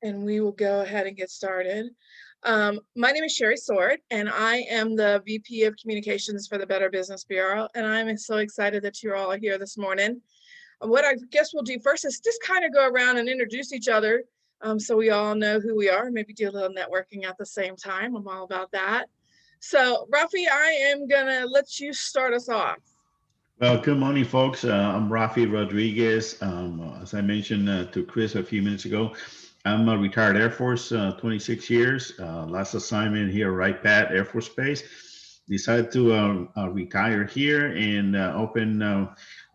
And we will go ahead and get started. My name is Sherry Sword, and I am the VP of Communications for the Better Business Bureau, and I'm so excited that you're all here this morning. What I guess we'll do first is just kind of go around and introduce each other so we all know who we are, maybe do a little networking at the same time. I'm all about that. So, Rafi, I am going to let you start us off. Well, good morning, folks. I'm Rafi Rodriguez. As I mentioned to Chris a few minutes ago, I'm a retired Air Force, 26 years. Last assignment here, Wright Pat Air Force Base. Decided to retire here and open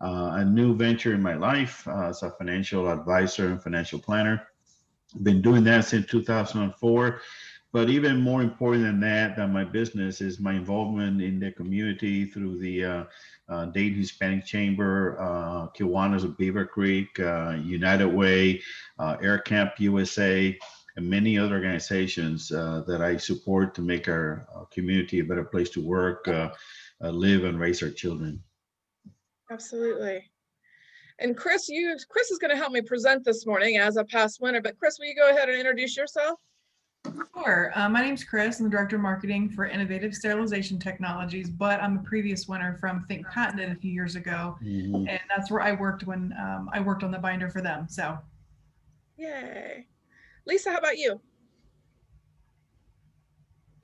a new venture in my life as a financial advisor and financial planner. Been doing that since 2004. But even more important than my business is my involvement in the community through the Dayton Hispanic Chamber, Kiwanis of Beaver Creek, United Way, Air Camp USA, and many other organizations that I support to make our community a better place to work, live, and raise our children. Absolutely. And Chris is going to help me present this morning as a past winner. But Chris, will you go ahead and introduce yourself? Sure. My name's Chris. I'm the Director of Marketing for Innovative Sterilization Technologies, but I'm a previous winner from Think Patented a few years ago. Mm-hmm. And that's where I worked when I worked on the binder for them. So. Yay. Lisa, how about you?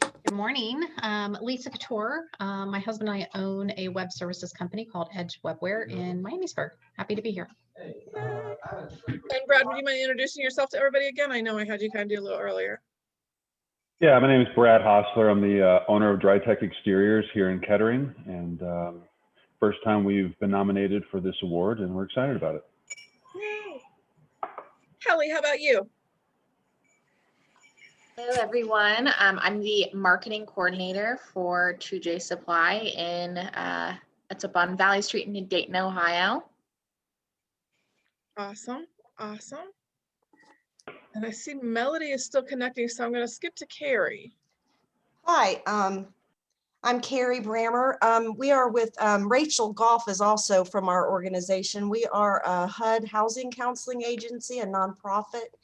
Good morning. Lisa Couture. My husband and I own a web services company called Edge Webware in Miamisburg. Happy to be here. And Brad, would you mind introducing yourself to everybody again? I know I had you kind of do a little earlier. Yeah, my name is Brad Hossler. I'm the owner of Dry Tech Exteriors here in Kettering, and first time we've been nominated for this award, and we're excited about it. Yay. Kelly, how about you? Hello, everyone. I'm the marketing coordinator for 2J Supply it's up on Valley Street in Dayton, Ohio. Awesome. Awesome. And I see Melody is still connecting, so I'm going to skip to Carrie. Hi, I'm Carrie Brammer. We are with Rachel Goff is also from our organization. We are a HUD housing counseling agency, a nonprofit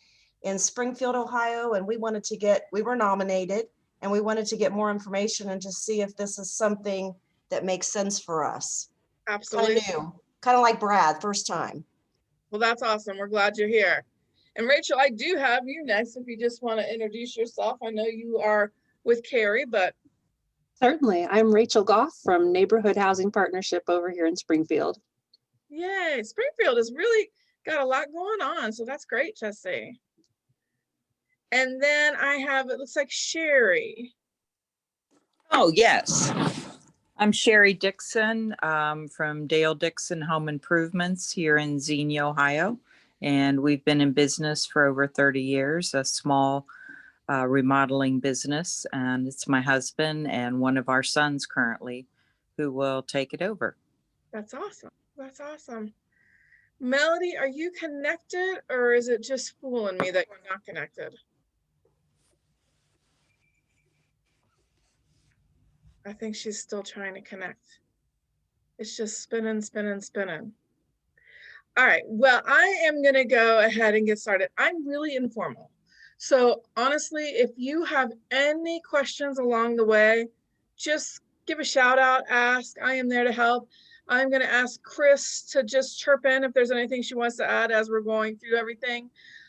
in Springfield, Ohio, and we were nominated, and we wanted to get more information and just see if this is something that makes sense for us. Absolutely. Kind of like Brad, first time. Well, that's awesome. We're glad you're here. And Rachel, I do have you next if you just want to introduce yourself. I know you are with Carrie, but. Certainly. I'm Rachel Goff from Neighborhood Housing Partnership over here in Springfield. Yay. Springfield has really got a lot going on. So that's great, Jesse. And then I have, it looks like Sherry. Oh, yes. I'm Sherry Dixon from Dale Dixon Home Improvements here in Xenia, Ohio. And we've been in business for over 30 years, a small remodeling business. And it's my husband and one of our sons currently who will take it over. That's awesome. That's awesome. Melody, are you connected or is it just fooling me that you're not connected? I think she's still trying to connect. It's just spinning, spinning, spinning. All right, well, I am gonna go ahead and get started. I'm really informal. So honestly, if you have any questions along the way, just give a shout out, ask. I am there to help. I'm gonna ask Chris to just chirp in if there's anything she wants to add as we're going through everything.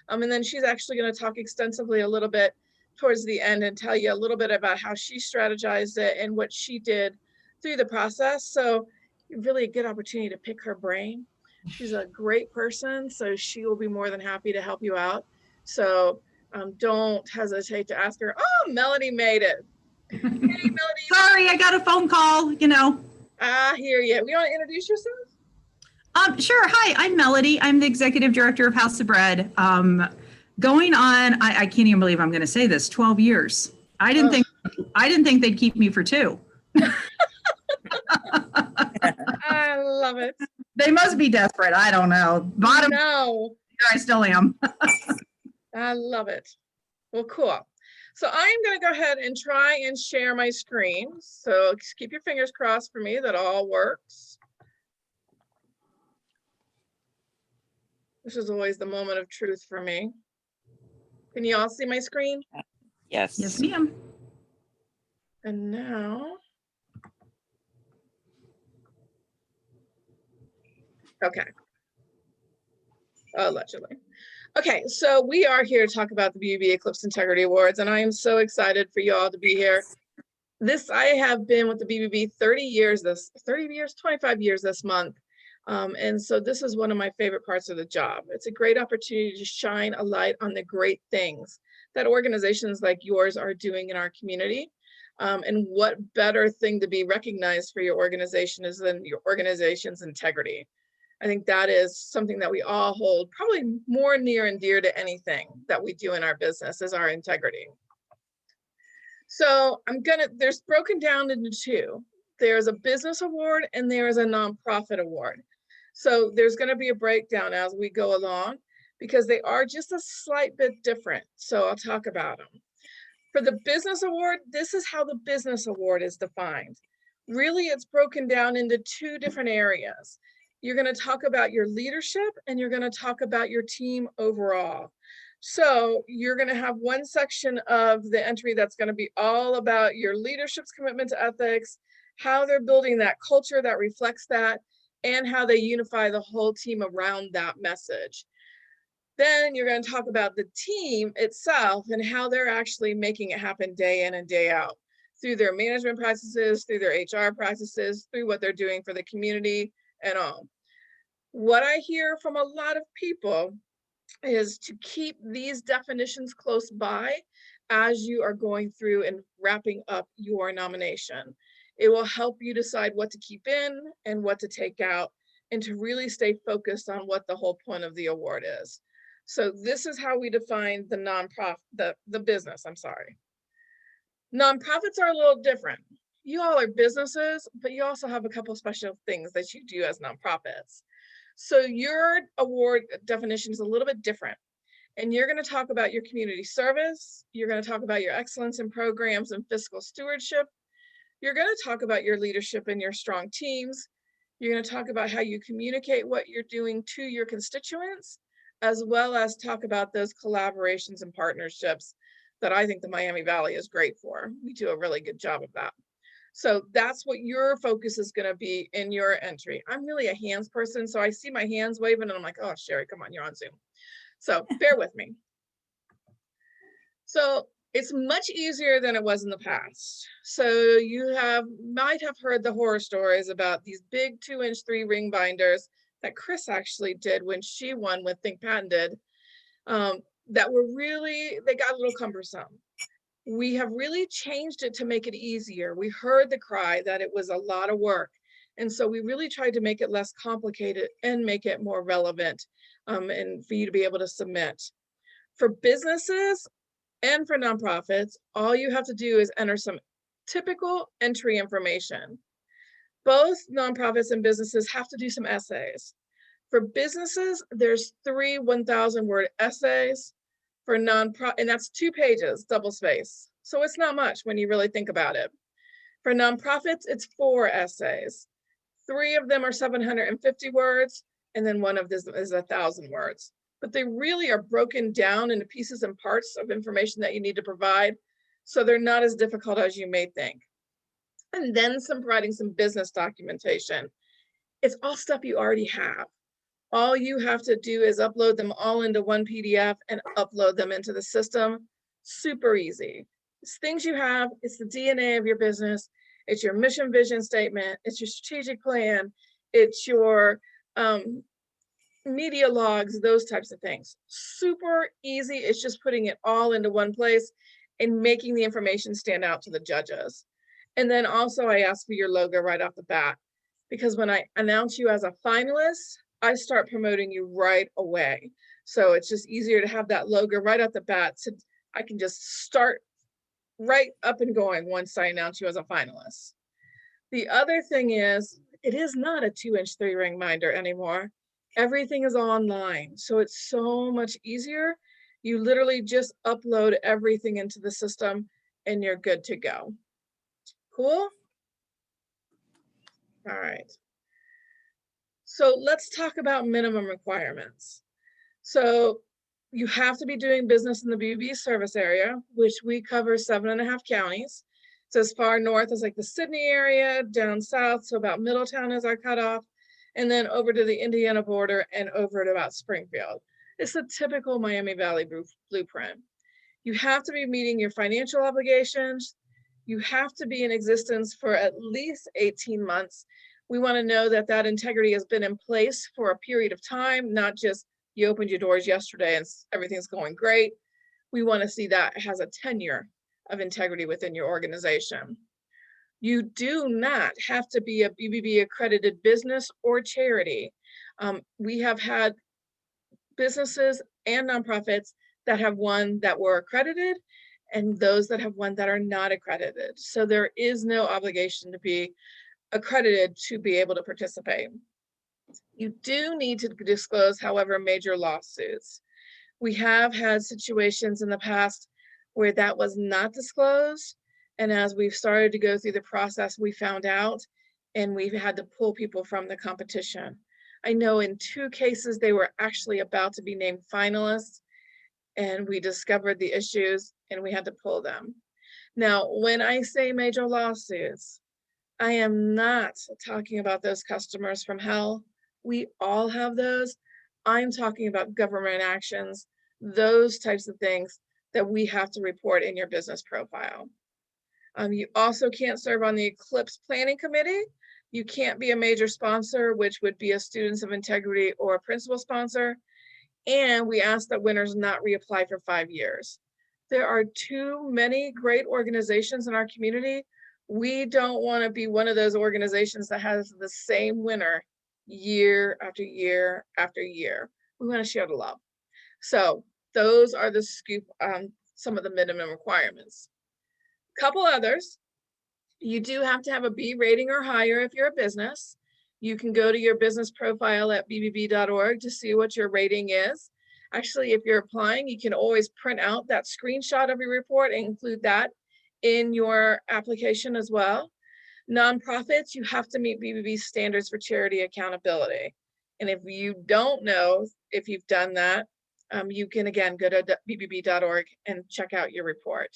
And then she's actually gonna talk extensively a little bit towards the end and tell you a little bit about how she strategized it and what she did through the process. So really a good opportunity to pick her brain. She's a great person, so she will be more than happy to help you out. So don't hesitate to ask her. Oh, Melody made it. Hey, Melody. Sorry, I got a phone call, I hear you. You want to introduce yourself? Sure. Hi, I'm Melody. I'm the Executive Director of House of Bread. Going on, I can't even believe I'm going to say this, 12 years. I didn't think they'd keep me for 2. I love it. They must be desperate. I don't know. Bottom. No. I still am. I love it. Well, cool. So I'm going to go ahead and try and share my screen. So just keep your fingers crossed for me that all works. This is always the moment of truth for me. Can you all see my screen? Yes. Yes, ma'am. And now. Okay. Allegedly. Okay, so we are here to talk about the BBB Eclipse Integrity Awards, and I am so excited for you all to be here. I have been with the BBB 30 years, 25 years this month. And so this is one of my favorite parts of the job. It's a great opportunity to shine a light on the great things that organizations like yours are doing in our community. And what better thing to be recognized for your organization is than your organization's integrity. I think that is something that we all hold probably more near and dear to anything that we do in our business is our integrity. So there's broken down into two. There's a business award and there is a nonprofit award. So there's going to be a breakdown as we go along because they are just a slight bit different. So I'll talk about them. For the business award, this is how the business award is defined. Really, it's broken down into two different areas. You're going to talk about your leadership and you're going to talk about your team overall. So you're going to have one section of the entry that's going to be all about your leadership's commitment to ethics, how they're building that culture that reflects that, and how they unify the whole team around that message. Then you're going to talk about the team itself and how they're actually making it happen day in and day out through their management practices, through their HR practices, through what they're doing for the community and all. What I hear from a lot of people is to keep these definitions close by as you are going through and wrapping up your nomination. It will help you decide what to keep in and what to take out and to really stay focused on what the whole point of the award is. So this is how we define the nonprofit, the business, I'm sorry. Nonprofits are a little different. You all are businesses, but you also have a couple special things that you do as nonprofits. So your award definition is a little bit different. And you're going to talk about your community service. You're going to talk about your excellence in programs and fiscal stewardship. You're going to talk about your leadership and your strong teams. You're going to talk about how you communicate what you're doing to your constituents, as well as talk about those collaborations and partnerships that I think the Miami Valley is great for. We do a really good job of that. So that's what your focus is going to be in your entry. I'm really a hands person, so I see my hands waving and I'm like, oh, Sherry, come on, you're on Zoom. So bear with me. So it's much easier than it was in the past. So you might have heard the horror stories about these big 2-inch 3-ring binders that Chris actually did when she won with Think Patented, that were they got a little cumbersome. We have really changed it to make it easier. We heard the cry that it was a lot of work. And so we really tried to make it less complicated and make it more relevant and for you to be able to submit. For businesses and for nonprofits, all you have to do is enter some typical entry information. Both nonprofits and businesses have to do some essays. For businesses, there's 3 1,000-word essays. For nonprofit, and that's 2 pages, double space. So it's not much when you really think about it. For nonprofits, it's 4 essays. 3 of them are 750 words, and then 1 of this is 1,000 words. But they really are broken down into pieces and parts of information that you need to provide, so they're not as difficult as you may think. And then providing some business documentation. It's all stuff you already have. All you have to do is upload them all into one PDF and upload them into the system. Super easy. It's things you have. It's the DNA of your business. It's your mission, vision statement. It's your strategic plan. It's your media logs, those types of things. Super easy. It's just putting it all into one place and making the information stand out to the judges. And then also I ask for your logo right off the bat, because when I announce you as a finalist, I start promoting you right away. So it's just easier to have that logo right off the bat. So I can just start right up and going once I announce you as a finalist. The other thing is, it is not a 2-inch 3-ring binder anymore. Everything is online. So it's so much easier. You literally just upload everything into the system and you're good to go. Cool? All right. So let's talk about minimum requirements. So You have to be doing business in the BB service area, which we cover 7.5 counties. So as far north as like the Sydney area, down south, so about Middletown is our cutoff, and then over to the Indiana border and over to about Springfield. It's a typical Miami Valley blueprint. You have to be meeting your financial obligations. You have to be in existence for at least 18 months. We want to know that that integrity has been in place for a period of time, not just you opened your doors yesterday and everything's going great. We want to see that it has a tenure of integrity within your organization. You do not have to be a BBB accredited business or charity. We have had businesses and nonprofits that have won that were accredited and those that have won that are not accredited. So there is no obligation to be accredited to be able to participate. You do need to disclose, however, major lawsuits. We have had situations in the past where that was not disclosed. And as we've started to go through the process, we found out and we've had to pull people from the competition. I know in 2 cases, they were actually about to be named finalists and we discovered the issues and we had to pull them. Now, when I say major lawsuits, I am not talking about those customers from hell. We all have those. I'm talking about government actions, those types of things that we have to report in your business profile. You also can't serve on the Eclipse Planning Committee. You can't be a major sponsor, which would be a Students of Integrity or a principal sponsor. And we ask that winners not reapply for 5 years. There are too many great organizations in our community. We don't want to be one of those organizations that has the same winner year after year after year. We want to share the love. So those are the scoop on some of the minimum requirements. Couple others. You do have to have a B rating or higher if you're a business. You can go to your business profile at bbb.org to see what your rating is. Actually, if you're applying, you can always print out that screenshot of your report and include that in your application as well. Nonprofits, you have to meet BBB standards for charity accountability. And if you don't know if you've done that, you can again go to bbb.org and check out your report.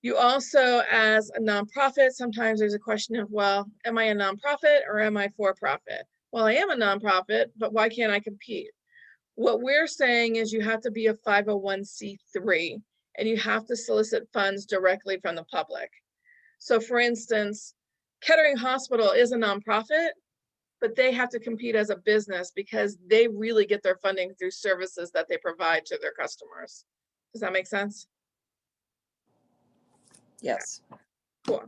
You also, as a nonprofit, sometimes there's a question of, well, am I a nonprofit or am I for profit? Well, I am a nonprofit, but why can't I compete? What we're saying is you have to be a 501c3 and you have to solicit funds directly from the public. So for instance, Kettering Hospital is a nonprofit, but they have to compete as a business because they really get their funding through services that they provide to their customers. Does that make sense? Yes. Cool.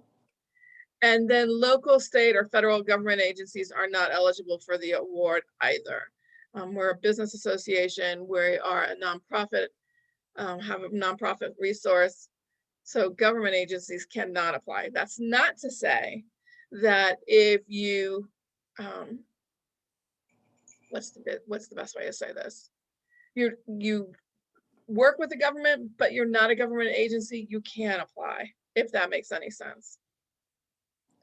And then local, state, or federal government agencies are not eligible for the award either. We're a business association. We are a nonprofit, have a nonprofit resource. So government agencies cannot apply. That's not to say that if you, what's the best way to say this? You work with the government, but you're not a government agency, you can apply, if that makes any sense.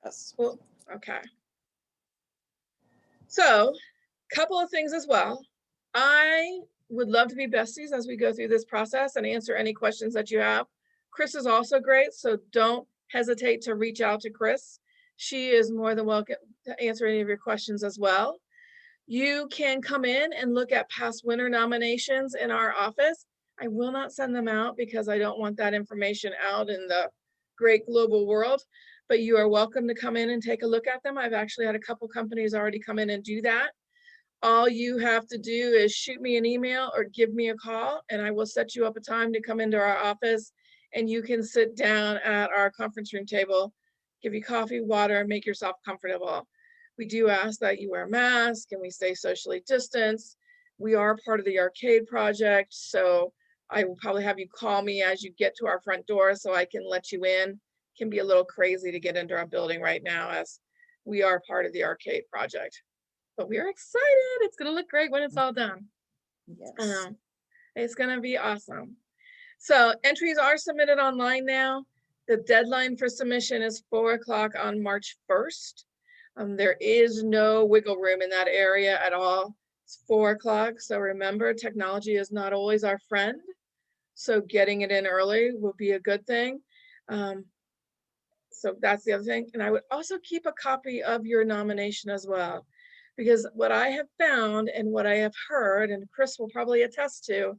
Yes. Well, okay. So, couple of things as well. I would love to be besties as we go through this process and answer any questions that you have. Chris is also great, so don't hesitate to reach out to Chris. She is more than welcome to answer any of your questions as well. You can come in and look at past winner nominations in our office. I will not send them out because I don't want that information out in the great global world, but you are welcome to come in and take a look at them. I've actually had a couple companies already come in and do that. All you have to do is shoot me an email or give me a call and I will set you up a time to come into our office and you can sit down at our conference room table, give you coffee, water, and make yourself comfortable. We do ask that you wear a mask and we stay socially distanced. We are part of the arcade project, so I will probably have you call me as you get to our front door so I can let you in. It can be a little crazy to get into our building right now as we are part of the arcade project. But we are excited. It's going to look great when it's all done. Yes. It's going to be awesome. So entries are submitted online now. The deadline for submission is 4 o'clock on March 1st. There is no wiggle room in that area at all. It's 4 o'clock, so remember, technology is not always our friend. So getting it in early will be a good thing. So that's the other thing. And I would also keep a copy of your nomination as well, because what I have found and what I have heard, and Chris will probably attest to,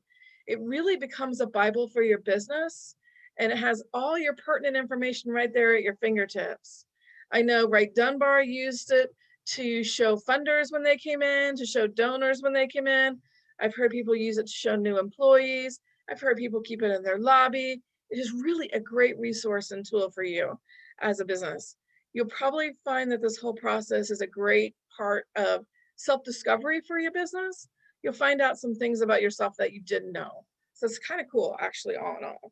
it really becomes a Bible for your business, and it has all your pertinent information right there at your fingertips. I know Wright Dunbar used it to show funders when they came in, to show donors when they came in. I've heard people use it to show new employees. I've heard people keep it in their lobby. It is really a great resource and tool for you as a business. You'll probably find that this whole process is a great part of self-discovery for your business. You'll find out some things about yourself that you didn't know. So it's kind of cool, actually, all in all.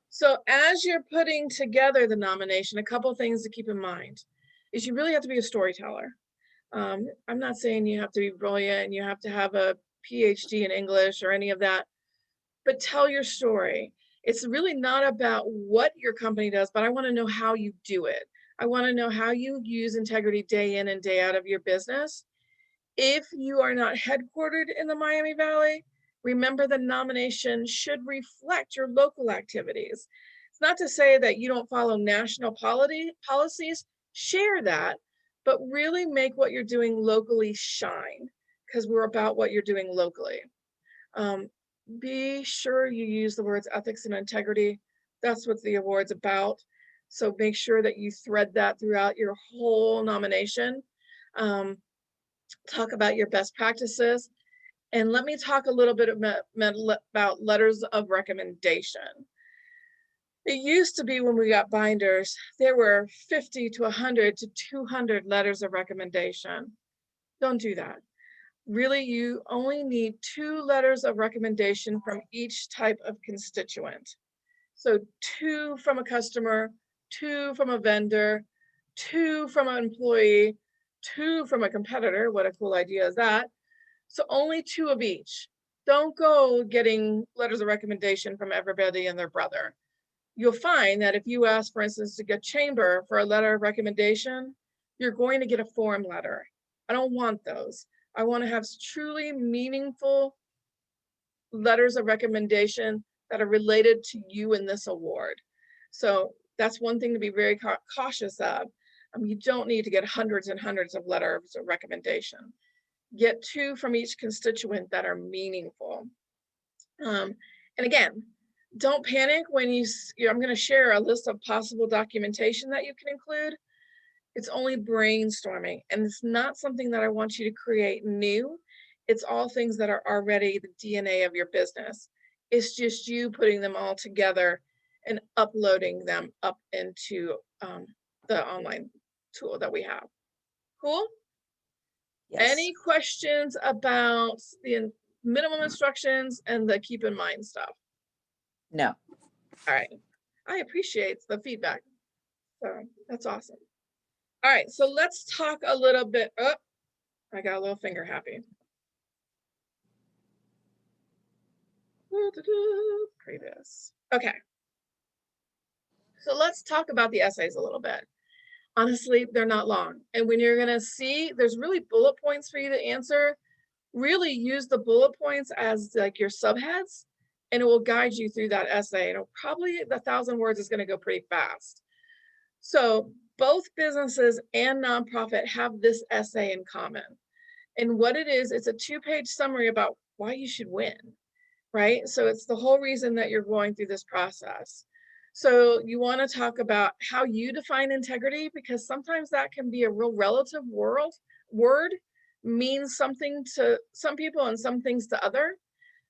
So as you're putting together the nomination, a couple of things to keep in mind is you really have to be a storyteller. I'm not saying you have to be brilliant and you have to have a PhD in English or any of that, but tell your story. It's really not about what your company does, but I want to know how you do it. I want to know how you use integrity day in and day out of your business. If you are not headquartered in the Miami Valley, remember the nomination should reflect your local activities. It's not to say that you don't follow national policies, share that, but really make what you're doing locally shine, because we're about what you're doing locally. Be sure you use the words ethics and integrity. That's what the award's about. So make sure that you thread that throughout your whole nomination. Talk about your best practices. And let me talk a little bit about letters of recommendation. It used to be when we got binders, there were 50 to 100 to 200 letters of recommendation. Don't do that. Really, you only need 2 letters of recommendation from each type of constituent. So 2 from a customer, 2 from a vendor, 2 from an employee, 2 from a competitor. What a cool idea is that? So only 2 of each. Don't go getting letters of recommendation from everybody and their brother. You'll find that if you ask, for instance, to get chamber for a letter of recommendation, you're going to get a form letter. I don't want those. I want to have truly meaningful letters of recommendation that are related to you in this award. So that's one thing to be very cautious of. You don't need to get hundreds and hundreds of letters of recommendation. Get 2 from each constituent that are meaningful. And again, don't panic when I'm going to share a list of possible documentation that you can include. It's only brainstorming, and it's not something that I want you to create new. It's all things that are already the DNA of your business. It's just you putting them all together and uploading them up into the online tool that we have. Cool? Yes. Any questions about the minimum instructions and the keep in mind stuff? No. All right. I appreciate the feedback. So that's awesome. All right, so let's talk a little bit. Oh, I got a little finger happy. Previous. Okay. So let's talk about the essays a little bit. Honestly, they're not long. And when you're going to see, there's really bullet points for you to answer. Really use the bullet points as like your subheads, and it will guide you through that essay. It'll probably, the 1,000 words is going to go pretty fast. So both businesses and nonprofit have this essay in common. And what it is, it's a 2-page summary about why you should win, right? So it's the whole reason that you're going through this process. So you want to talk about how you define integrity, because sometimes that can be a real relative word, means something to some people and some things to other.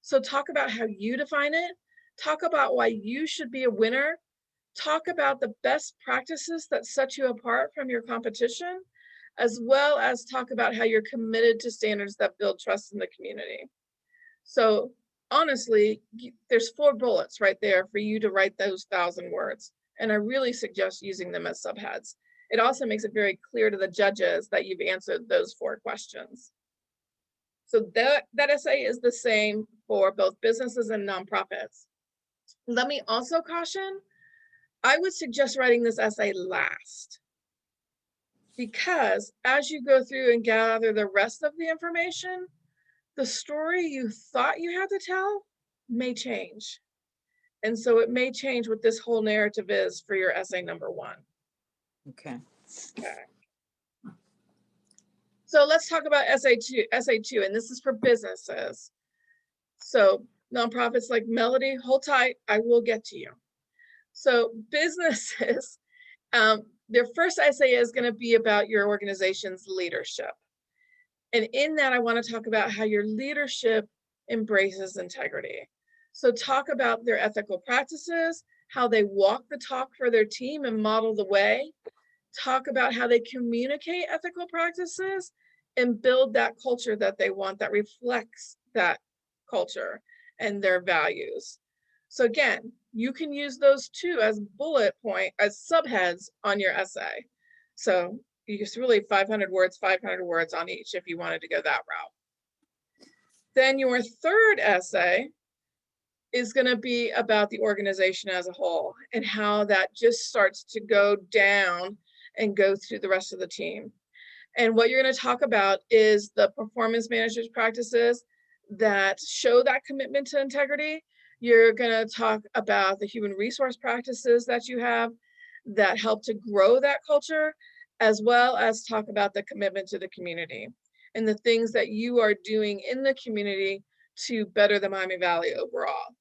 So talk about how you define it. Talk about why you should be a winner. Talk about the best practices that set you apart from your competition, as well as talk about how you're committed to standards that build trust in the community. So honestly, there's 4 bullets right there for you to write those 1,000 words. And I really suggest using them as subheads. It also makes it very clear to the judges that you've answered those 4 questions. So that essay is the same for both businesses and nonprofits. Let me also caution, I would suggest writing this essay last. because as you go through and gather the rest of the information, the story you thought you had to tell may change. And so it may change what this whole narrative is for your essay number 1. Okay. Okay. So let's talk about SA2, and this is for businesses. So nonprofits like Melody, hold tight, I will get to you. So businesses, their first essay is going to be about your organization's leadership. And in that, I want to talk about how your leadership embraces integrity. So talk about their ethical practices, how they walk the talk for their team and model the way. Talk about how they communicate ethical practices and build that culture that they want that reflects that culture and their values. So again, you can use those 2 as bullet point, as subheads on your essay. So you just really 500 words on each if you wanted to go that route. Then your third essay is going to be about the organization as a whole and how that just starts to go down and go through the rest of the team. And what you're going to talk about is the performance managers practices that show that commitment to integrity. You're going to talk about the human resource practices that you have that help to grow that culture, as well as talk about the commitment to the community and the things that you are doing in the community to better the Miami Valley overall.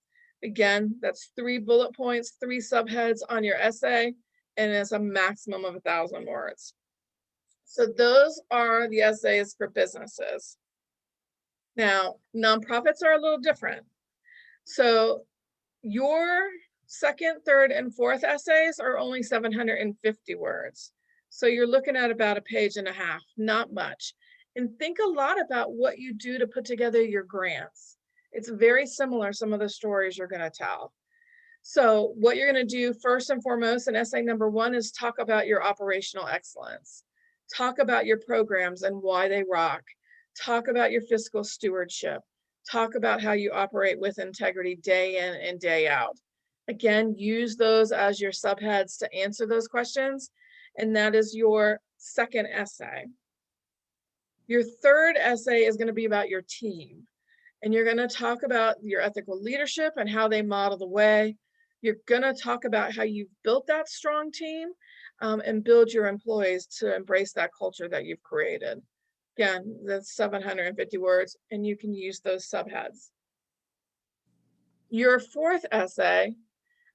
Again, that's 3 bullet points, 3 subheads on your essay, and it's a maximum of 1,000 words. So those are the essays for businesses. Now, nonprofits are a little different. So your second, third, and fourth essays are only 750 words. So you're looking at about 1.5 pages, not much. And think a lot about what you do to put together your grants. It's very similar, some of the stories you're going to tell. So what you're going to do first and foremost in essay number 1 is talk about your operational excellence. Talk about your programs and why they rock. Talk about your fiscal stewardship. Talk about how you operate with integrity day in and day out. Again, use those as your subheads to answer those questions. And that is your second essay. Your third essay is going to be about your team. And you're going to talk about your ethical leadership and how they model the way. You're going to talk about how you've built that strong team and build your employees to embrace that culture that you've created. Again, that's 750 words, and you can use those subheads. Your fourth essay,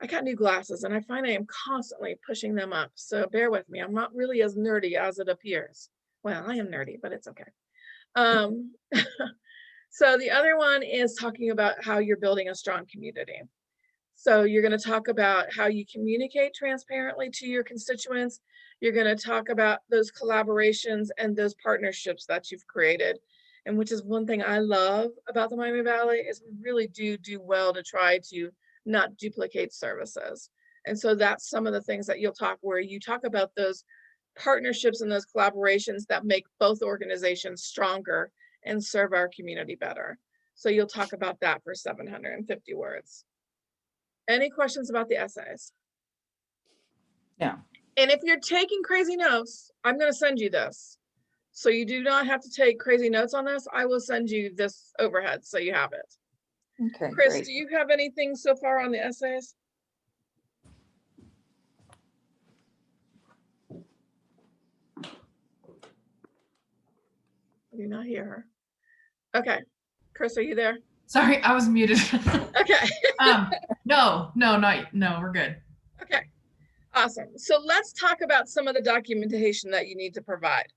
I got new glasses and I find I am constantly pushing them up. So bear with me. I'm not really as nerdy as it appears. Well, I am nerdy, but it's okay. So the other one is talking about how you're building a strong community. So you're going to talk about how you communicate transparently to your constituents. You're going to talk about those collaborations and those partnerships that you've created. And which is one thing I love about the Miami Valley is we really do well to try to not duplicate services. And so that's some of the things that you'll talk where you talk about those partnerships and those collaborations that make both organizations stronger and serve our community better. So you'll talk about that for 750 words. Any questions about the essays? Yeah. And if you're taking crazy notes, I'm going to send you this. So you do not have to take crazy notes on this. I will send you this overhead so you have it. Okay. Chris, Great. do you have anything so far on the essays? I do not hear her. Okay. Chris, are you there? Sorry, I was muted. Okay. No, we're good. Okay. Awesome. So let's talk about some of the documentation that you need to provide.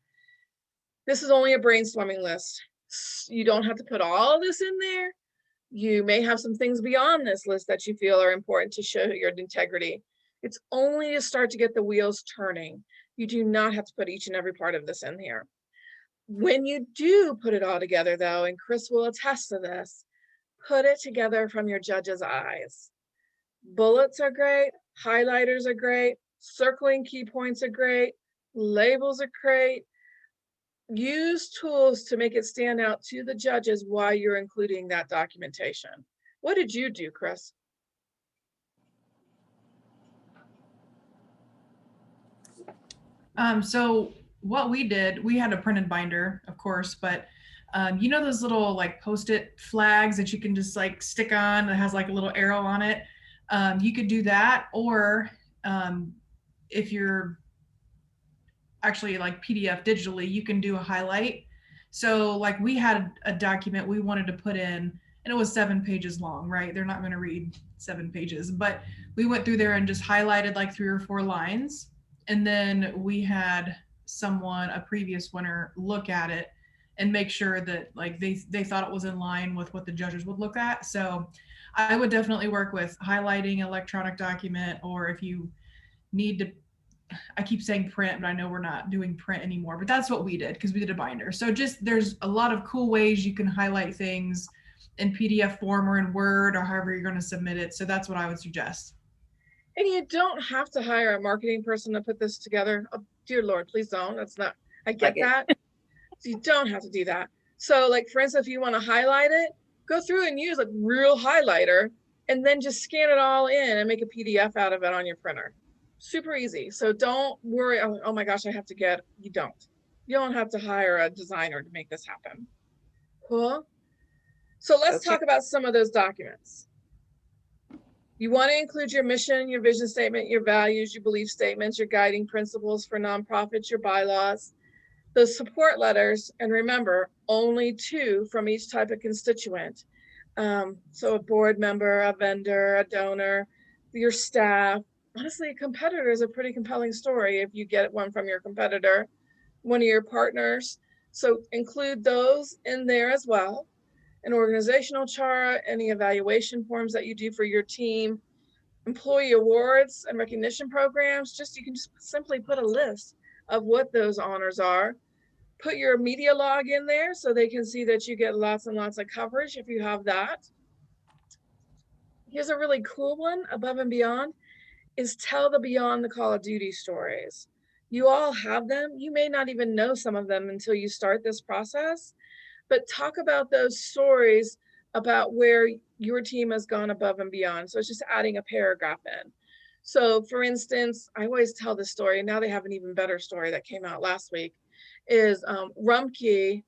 This is only a brainstorming list. You don't have to put all of this in there. You may have some things beyond this list that you feel are important to show your integrity. It's only to start to get the wheels turning. You do not have to put each and every part of this in here. When you do put it all together though, and Chris will attest to this, put it together from your judge's eyes. Bullets are great, highlighters are great, circling key points are great, labels are great. Use tools to make it stand out to the judges why you're including that documentation. What did you do, Chris? So what we did, we had a printed binder, of course, but you know those little like Post-it flags that you can just like stick on that has like a little arrow on it? You could do that, or if you're actually like PDF digitally, you can do a highlight. So like we had a document we wanted to put in, and it was 7 pages long, right? They're not going to read 7 pages, but we went through there and just highlighted like 3 or 4 lines. And then we had someone, a previous winner, look at it and make sure that like they thought it was in line with what the judges would look at. So I would definitely work with highlighting electronic document, or if you need to, I keep saying print, but I know we're not doing print anymore, but that's what we did because we did a binder. So just there's a lot of cool ways you can highlight things in PDF form or in Word or however you're going to submit it. So that's what I would suggest. And you don't have to hire a marketing person to put this together. Oh, dear Lord, please don't. That's not, I get that. So you don't have to do that. So like, for instance, if you want to highlight it, go through and use a real highlighter and then just scan it all in and make a PDF out of it on your printer. Super easy. So don't worry, oh my gosh, I have to get, you don't have to hire a designer to make this happen. Cool. So let's talk about some of those documents. You want to include your mission, your vision statement, your values, your belief statements, your guiding principles for nonprofits, your bylaws, the support letters, and remember, only 2 from each type of constituent. So a board member, a vendor, a donor, your staff. Honestly, a competitor is a pretty compelling story if you get one from your competitor, one of your partners. So include those in there as well. An organizational chart, any evaluation forms that you do for your team, employee awards and recognition programs. You can just simply put a list of what those honors are. Put your media log in there so they can see that you get lots and lots of coverage if you have that. Here's a really cool one, above and beyond, is tell the beyond the Call of Duty stories. You all have them. You may not even know some of them until you start this process, but talk about those stories about where your team has gone above and beyond. So it's just adding a paragraph in. So for instance, I always tell this story, and now they have an even better story that came out last week, is Rumpke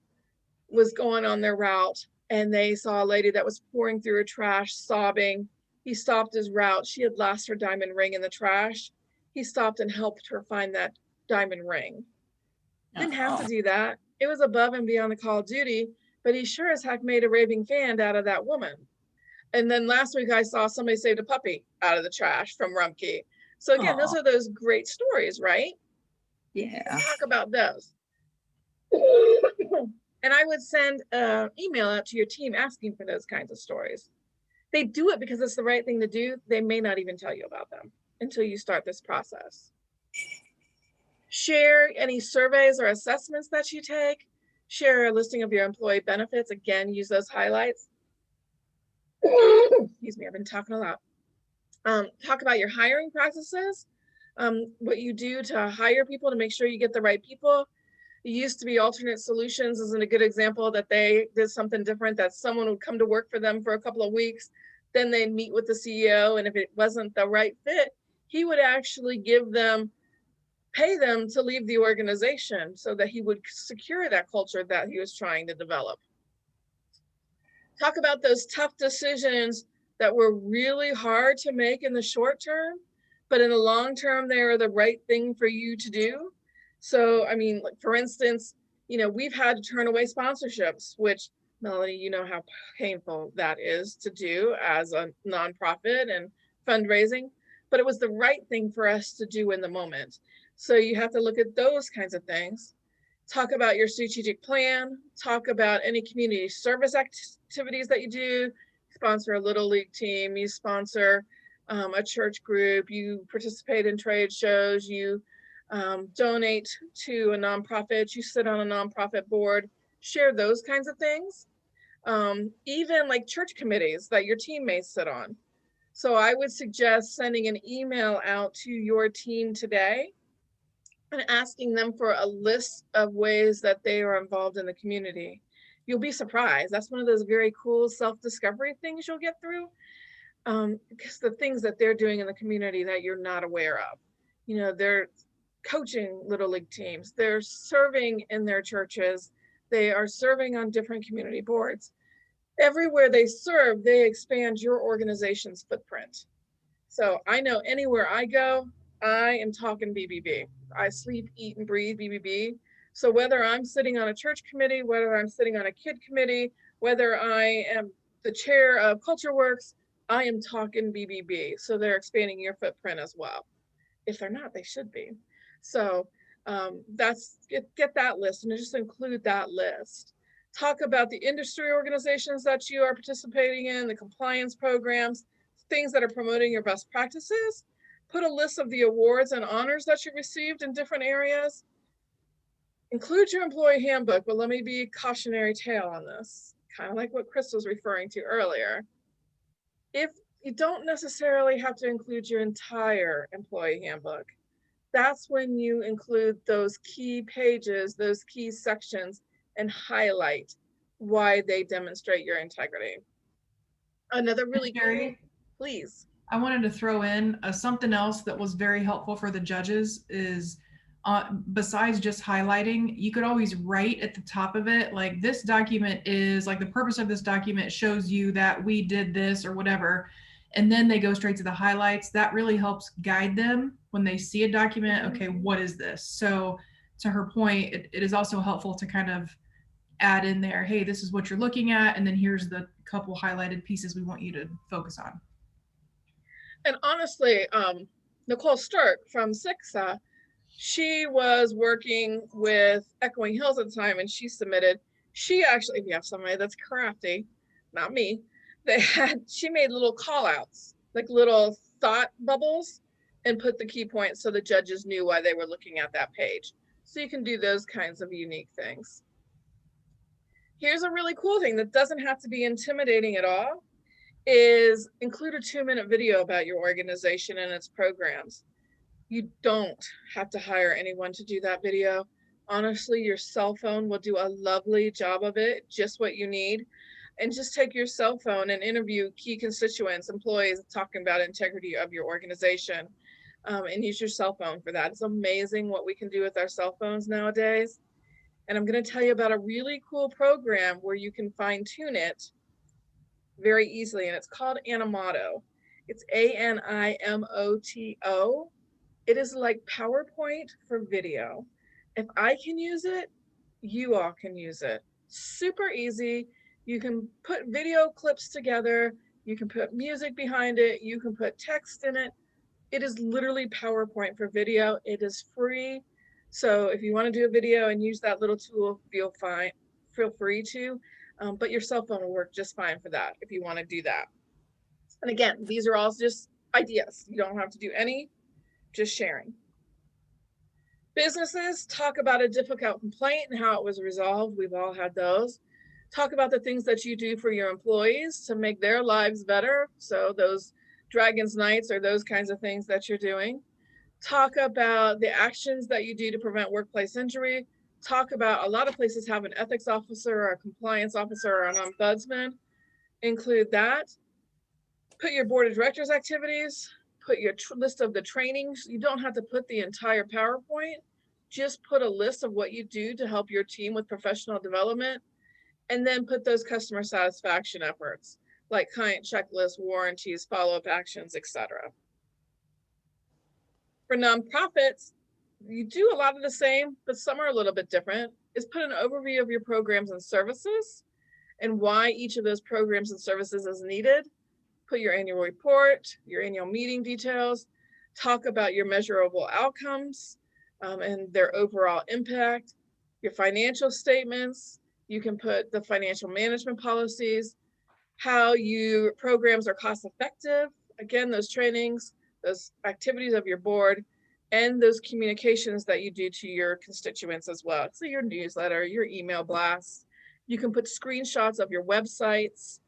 was going on their route and they saw a lady that was pouring through her trash, sobbing. He stopped his route. She had lost her diamond ring in the trash. He stopped and helped her find that diamond ring. Didn't have to do that. It was above and beyond the Call of Duty, but he sure as heck made a raving fan out of that woman. And then last week I saw somebody saved a puppy out of the trash from Rumpke. So again, those are those great stories, right? Yeah. Let's talk about those. And I would send an email out to your team asking for those kinds of stories. They do it because it's the right thing to do. They may not even tell you about them until you start this process. Share any surveys or assessments that you take. Share a listing of your employee benefits. Again, use those highlights. Excuse me, I've been talking a lot. Talk about your hiring practices, what you do to hire people to make sure you get the right people. It used to be Alternate Solutions isn't a good example that they did something different, that someone would come to work for them for a couple of weeks, then they'd meet with the CEO, and if it wasn't the right fit, he would actually pay them to leave the organization so that he would secure that culture that he was trying to develop. Talk about those tough decisions that were really hard to make in the short term, but in the long term, they are the right thing for you to do. So, I mean, like for instance, we've had to turn away sponsorships, which Melanie, you know how painful that is to do as a nonprofit and fundraising, but it was the right thing for us to do in the moment. So you have to look at those kinds of things. Talk about your strategic plan, talk about any community service activities that you do, sponsor a Little League team, you sponsor a church group, you participate in trade shows, you donate to a nonprofit, you sit on a nonprofit board, share those kinds of things. Even like church committees that your team may sit on. So I would suggest sending an email out to your team today and asking them for a list of ways that they are involved in the community. You'll be surprised. That's one of those very cool self-discovery things you'll get through, because the things that they're doing in the community that you're not aware of. They're coaching Little League teams. They're serving in their churches. They are serving on different community boards. Everywhere they serve, they expand your organization's footprint. So I know anywhere I go, I am talking BBB. I sleep, eat, and breathe BBB. So whether I'm sitting on a church committee, whether I'm sitting on a kid committee, whether I am the chair of Culture Works, I am talking BBB. So they're expanding your footprint as well. If they're not, they should be. So get that list and just include that list. Talk about the industry organizations that you are participating in, the compliance programs, things that are promoting your best practices. Put a list of the awards and honors that you received in different areas. Include your employee handbook, but let me be a cautionary tale on this, kind of like what Chris was referring to earlier. If you don't necessarily have to include your entire employee handbook, that's when you include those key pages, those key sections, and highlight why they demonstrate your integrity. Another really cool, please. I wanted to throw in something else that was very helpful for the judges is besides just highlighting, you could always write at the top of it, like this document is like the purpose of this document shows you that we did this or whatever. And then they go straight to the highlights. That really helps guide them when they see a document. Okay, what is this? So to her point, it is also helpful to kind of add in there, hey, this is what you're looking at. And then here's the couple highlighted pieces we want you to focus on. And honestly, Nicole Sturck from SIXA, she was working with Echoing Hills at the time, and she submitted, she actually, if you have somebody that's crafty, not me, she made little call outs, like little thought bubbles, and put the key points so the judges knew why they were looking at that page. So you can do those kinds of unique things. Here's a really cool thing that doesn't have to be intimidating at all, is include a 2-minute video about your organization and its programs. You don't have to hire anyone to do that video. Honestly, your cell phone will do a lovely job of it, just what you need. And just take your cell phone and interview key constituents, employees talking about integrity of your organization, and use your cell phone for that. It's amazing what we can do with our cell phones nowadays. And I'm going to tell you about a really cool program where you can fine tune it very easily, and it's called Animoto. It's ANIMOTO. It is like PowerPoint for video. If I can use it, you all can use it. Super easy. You can put video clips together. You can put music behind it. You can put text in it. It is literally PowerPoint for video. It is free. So if you want to do a video and use that little tool, feel free to. But your cell phone will work just fine for that if you want to do that. And again, these are all just ideas. You don't have to do any, just sharing. Businesses, talk about a difficult complaint and how it was resolved. We've all had those. Talk about the things that you do for your employees to make their lives better. So those Dragons Nights or those kinds of things that you're doing. Talk about the actions that you do to prevent workplace injury. Talk about, a lot of places have an ethics officer or a compliance officer or an ombudsman. Include that. Put your board of directors activities. Put your list of the trainings. You don't have to put the entire PowerPoint. Just put a list of what you do to help your team with professional development. And then put those customer satisfaction efforts, like client checklists, warranties, follow-up actions, etc. For nonprofits, you do a lot of the same, but some are a little bit different, is put an overview of your programs and services and why each of those programs and services is needed. Put your annual report, your annual meeting details, talk about your measurable outcomes and their overall impact, your financial statements. You can put the financial management policies, how your programs are cost effective. Again, those trainings, those activities of your board, and those communications that you do to your constituents as well. So your newsletter, your email blasts. You can put screenshots of your websites.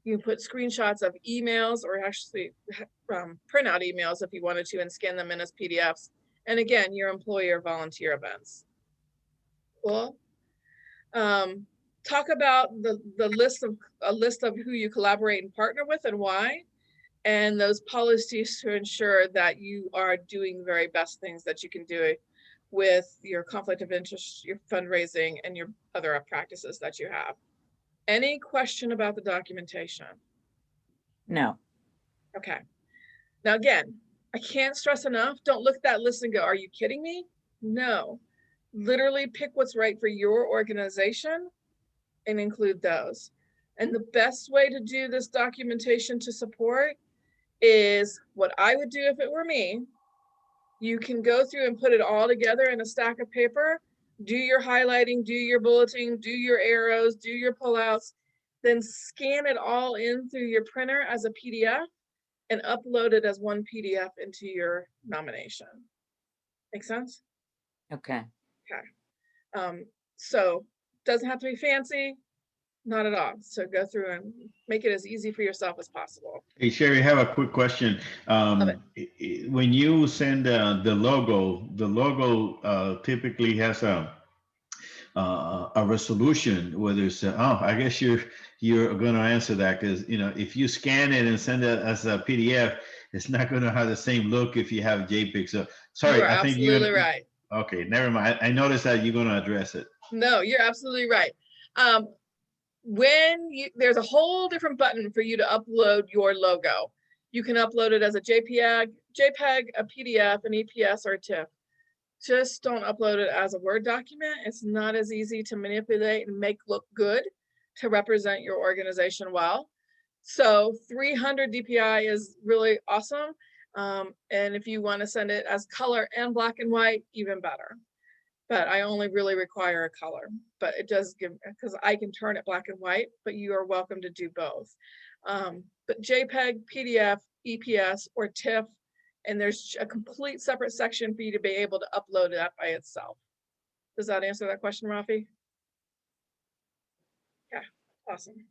You can put screenshots of emails, or actually print out emails if you wanted to and scan them in as PDFs. And again, your employee or volunteer events. Cool. Talk about a list of who you collaborate and partner with and why, and those policies to ensure that you are doing the very best things that you can do with your conflict of interest, your fundraising, and your other practices that you have. Any question about the documentation? No. Okay. Now, again, I can't stress enough, don't look at that list and go, are you kidding me? No. Literally pick what's right for your organization and include those. And the best way to do this documentation to support is what I would do if it were me. You can go through and put it all together in a stack of paper, do your highlighting, do your bulleting, do your arrows, do your pullouts, then scan it all in through your printer as a PDF and upload it as one PDF into your nomination. Make sense? Okay. Okay. So doesn't have to be fancy, not at all. So go through and make it as easy for yourself as possible. Hey, Sherry, I have a quick question. When you send the logo typically has a resolution, whether it's I guess you're going to answer that, because if you scan it and send it as a PDF, it's not going to have the same look if you have JPEG. So sorry, You are I think absolutely right. Okay, never mind. I noticed that you're going to address it. No, you're absolutely right. There's a whole different button for you to upload your logo. You can upload it as a JPEG, a PDF, an EPS, or a TIFF. Just don't upload it as a Word document. It's not as easy to manipulate and make look good to represent your organization well. So 300 DPI is really awesome. And if you want to send it as color and black and white, even better. But I only really require a color, but it does give, because I can turn it black and white, but you are welcome to do both. But JPEG, PDF, EPS, or TIFF, and there's a complete separate section for you to be able to upload that by itself. Does that answer that question, Rafi? Yeah, awesome.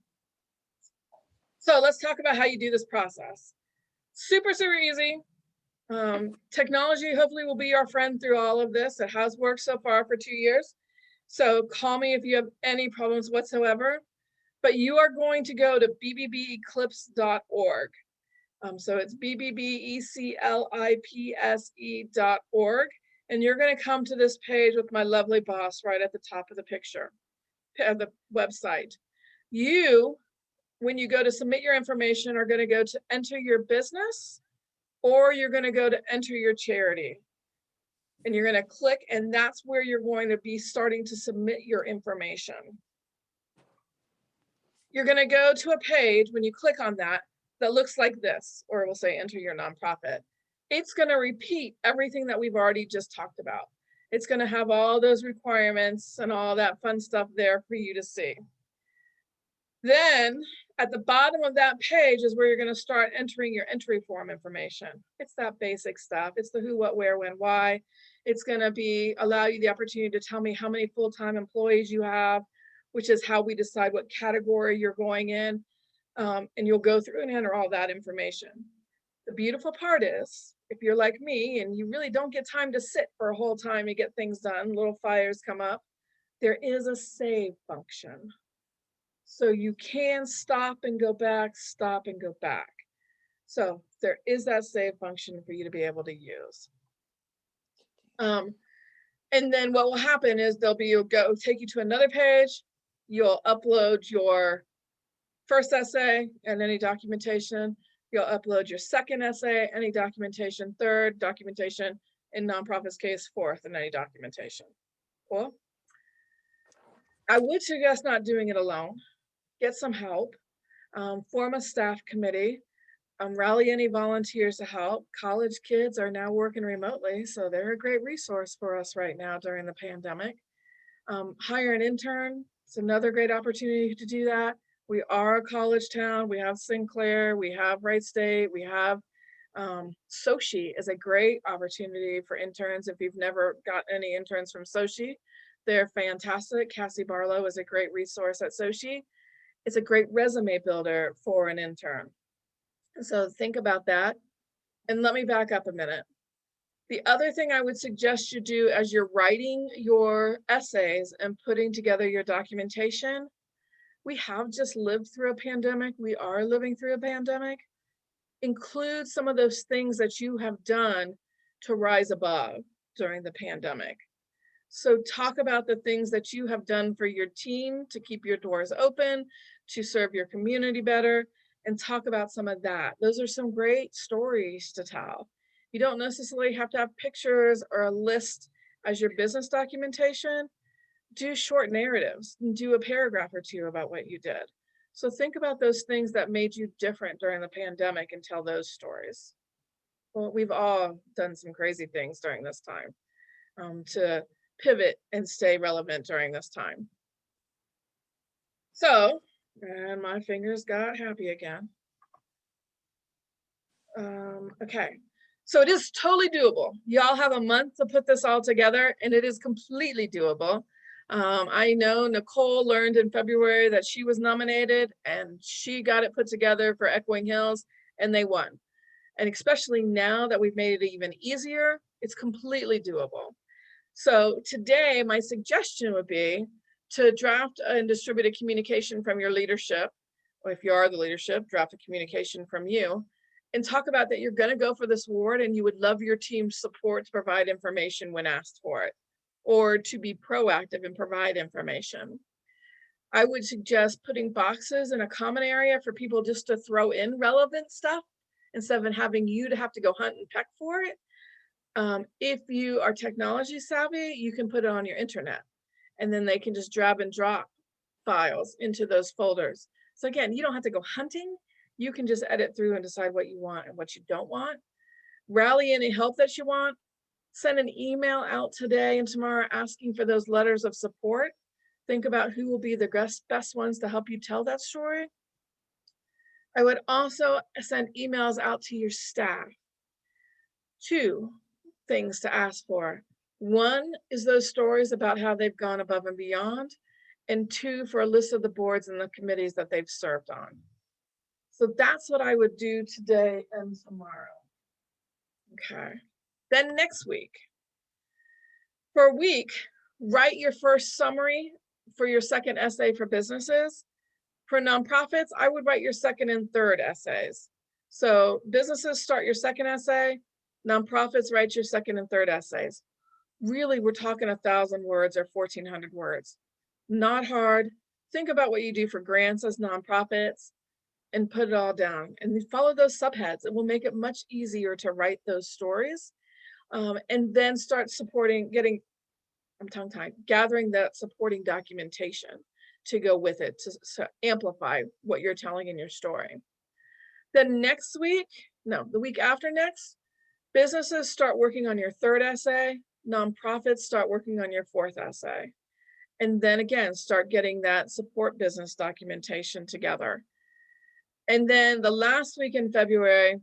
So let's talk about how you do this process. Super, super easy. Technology hopefully will be our friend through all of this. It has worked so far for 2 years. So call me if you have any problems whatsoever. But you are going to go to bbbeclipse.org. So it's bbbeclipse.org. And you're going to come to this page with my lovely boss right at the top of the picture, of the website. You, when you go to submit your information, are going to go to enter your business, or you're going to go to enter your charity. And you're going to click, and that's where you're going to be starting to submit your information. You're going to go to a page when you click on that looks like this, or it will say enter your nonprofit. It's going to repeat everything that we've already just talked about. It's going to have all those requirements and all that fun stuff there for you to see. Then at the bottom of that page is where you're going to start entering your entry form information. It's that basic stuff. It's the who, what, where, when, why. It's going to allow you the opportunity to tell me how many full-time employees you have, which is how we decide what category you're going in. And you'll go through and enter all that information. The beautiful part is, if you're like me and you really don't get time to sit for a whole time to get things done, little fires come up, there is a save function. So you can stop and go back, stop and go back. So there is that save function for you to be able to use. And then what will happen is you'll go take you to another page. You'll upload your first essay and any documentation. You'll upload your second essay, any documentation, third documentation, in nonprofit's case, fourth, and any documentation. Cool. I would suggest not doing it alone. Get some help. Form a staff committee. Rally any volunteers to help. College kids are now working remotely, so they're a great resource for us right now during the pandemic. Hire an intern. It's another great opportunity to do that. We are a college town. We have Sinclair, we have Wright State, we have Sochi is a great opportunity for interns. If you've never got any interns from Sochi, they're fantastic. Cassie Barlow is a great resource at Sochi. It's a great resume builder for an intern. So think about that. And let me back up a minute. The other thing I would suggest you do as you're writing your essays and putting together your documentation, we have just lived through a pandemic. We are living through a pandemic. Include some of those things that you have done to rise above during the pandemic. So talk about the things that you have done for your team to keep your doors open, to serve your community better, and talk about some of that. Those are some great stories to tell. You don't necessarily have to have pictures or a list as your business documentation. Do short narratives and do a paragraph or two about what you did. So think about those things that made you different during the pandemic and tell those stories. Well, we've all done some crazy things during this time to pivot and stay relevant during this time. So, and my fingers got happy again. Okay, so it is totally doable. Y'all have a month to put this all together, and it is completely doable. I know Nicole learned in February that she was nominated, and she got it put together for Echoing Hills, and they won. And especially now that we've made it even easier, it's completely doable. So today, my suggestion would be to draft and distribute a communication from your leadership, or if you are the leadership, draft a communication from you, and talk about that you're going to go for this award and you would love your team's support to provide information when asked for it, or to be proactive and provide information. I would suggest putting boxes in a common area for people just to throw in relevant stuff instead of having you to have to go hunt and peck for it. If you are technology savvy, you can put it on your internet, and then they can just drag and drop files into those folders. So again, you don't have to go hunting. You can just edit through and decide what you want and what you don't want. Rally any help that you want. Send an email out today and tomorrow asking for those letters of support. Think about who will be the best ones to help you tell that story. I would also send emails out to your staff. 2 things to ask for. 1 is those stories about how they've gone above and beyond, and 2 for a list of the boards and the committees that they've served on. So that's what I would do today and tomorrow. Okay. Then next week, for a week, write your first summary for your second essay for businesses. For nonprofits, I would write your second and third essays. So businesses start your second essay, nonprofits write your second and third essays. Really, we're talking 1,000 words or 1,400 words. Not hard. Think about what you do for grants as nonprofits and put it all down. And follow those subheads. It will make it much easier to write those stories. And then start supporting, gathering that supporting documentation to go with it to amplify what you're telling in your story. Then next week, the week after next, businesses start working on your third essay, nonprofits start working on your fourth essay. And then again, start getting that support business documentation together. And then the last week in February,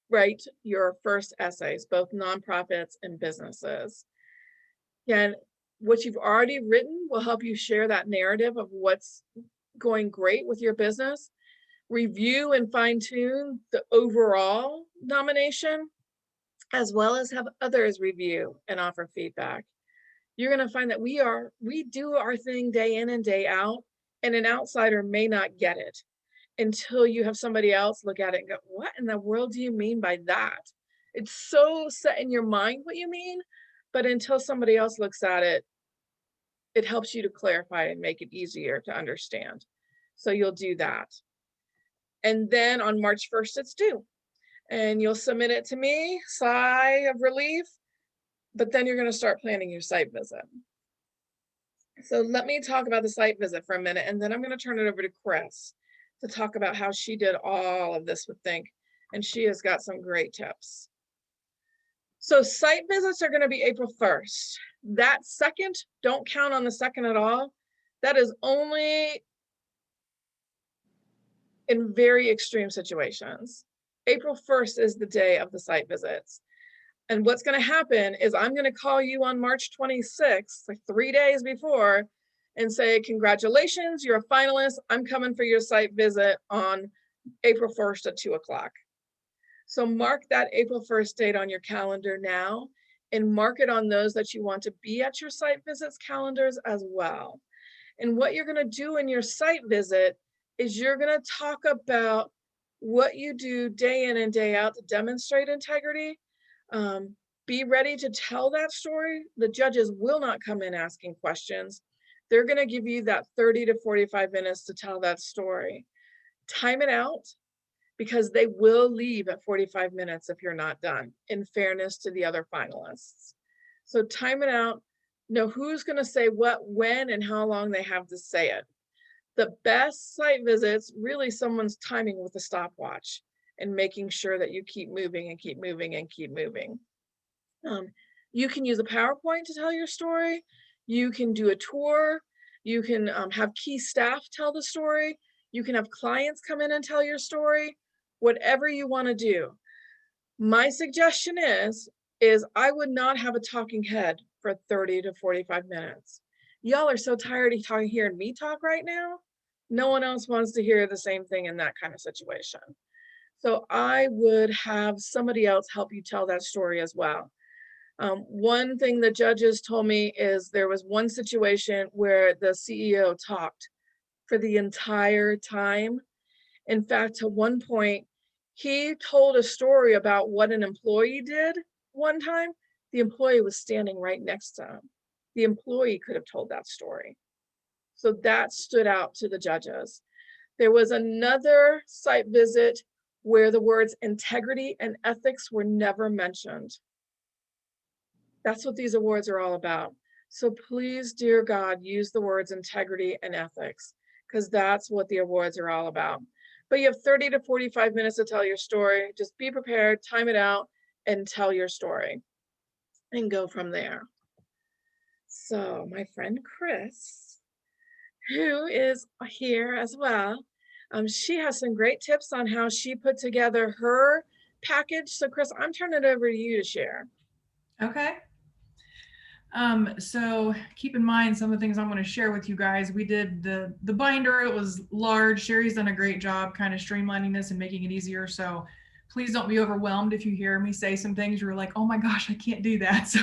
write your first essays, both nonprofits and businesses. Again, what you've already written will help you share that narrative of what's going great with your business. Review and fine tune the overall nomination, as well as have others review and offer feedback. You're going to find that we do our thing day in and day out, and an outsider may not get it until you have somebody else look at it and go, what in the world do you mean by that? It's so set in your mind what you mean, but until somebody else looks at it, it helps you to clarify and make it easier to understand. So you'll do that. And then on March 1st, it's due. And you'll submit it to me, sigh of relief, but then you're going to start planning your site visit. So let me talk about the site visit for a minute, and then I'm going to turn it over to Chris to talk about how she did all of this with Think, and she has got some great tips. So site visits are going to be April 1st. That second, don't count on the second at all. That is only in very extreme situations. April 1st is the day of the site visits. And what's going to happen is I'm going to call you on March 26th, like 3 days before, and say, congratulations, you're a finalist. I'm coming for your site visit on April 1st at 2 o'clock. So mark that April 1st date on your calendar now, and mark it on those that you want to be at your site visits calendars as well. And what you're going to do in your site visit is you're going to talk about what you do day in and day out to demonstrate integrity, be ready to tell that story. The judges will not come in asking questions. They're going to give you that 30 to 45 minutes to tell that story. Time it out, because they will leave at 45 minutes if you're not done, in fairness to the other finalists. So time it out, know who's going to say what, when, and how long they have to say it. The best site visits, really someone's timing with a stopwatch and making sure that you keep moving and keep moving and keep moving. You can use a PowerPoint to tell your story. You can do a tour. You can have key staff tell the story. You can have clients come in and tell your story, whatever you want to do. My suggestion is I would not have a talking head for 30 to 45 minutes. Y'all are so tired of hearing me talk right now. No one else wants to hear the same thing in that kind of situation. So I would have somebody else help you tell that story as well. One thing the judges told me is there was one situation where the CEO talked for the entire time. In fact, at one point, he told a story about what an employee did one time. The employee was standing right next to him. The employee could have told that story. So that stood out to the judges. There was another site visit where the words integrity and ethics were never mentioned. That's what these awards are all about. So please, dear God, use the words integrity and ethics, because that's what the awards are all about. But you have 30 to 45 minutes to tell your story. Just be prepared, time it out, and tell your story and go from there. So my friend Chris, who is here as well, she has some great tips on how she put together her package. So Chris, I'm turning it over to you to share. Okay. So keep in mind some of the things I'm going to share with you guys. We did the binder. It was large. Sherry's done a great job kind of streamlining this and making it easier. So please don't be overwhelmed if you hear me say some things you're like, oh my gosh, I can't do that. So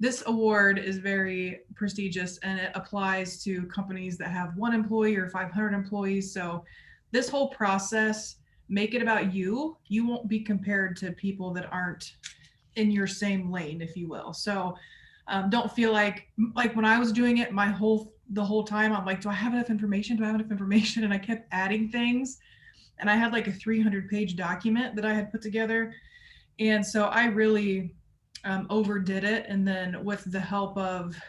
this award is very prestigious and it applies to companies that have 1 employee or 500 employees. So this whole process, make it about you. You won't be compared to people that aren't in your same lane, if you will. So don't feel like when I was doing it, the whole time, I'm like, do I have enough information? Do I have enough information? And I kept adding things. And I had like a 300-page document that I had put together. And so I really overdid it. And then with the help of,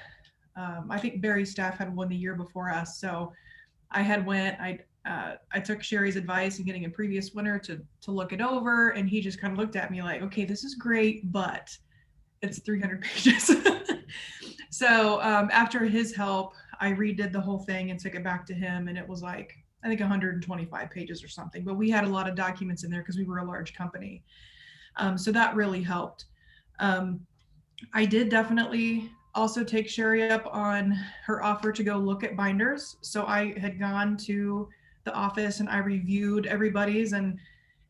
I think Barry's staff had won the year before us. So I took Sherry's advice in getting a previous winner to look it over. And he just kind of looked at me like, okay, this is great, but it's 300 pages. So after his help, I redid the whole thing and took it back to him. And it was like, I think 125 pages or something, but we had a lot of documents in there because we were a large company. So that really helped. I did definitely also take Sherry up on her offer to go look at binders. So I had gone to the office and I reviewed everybody's and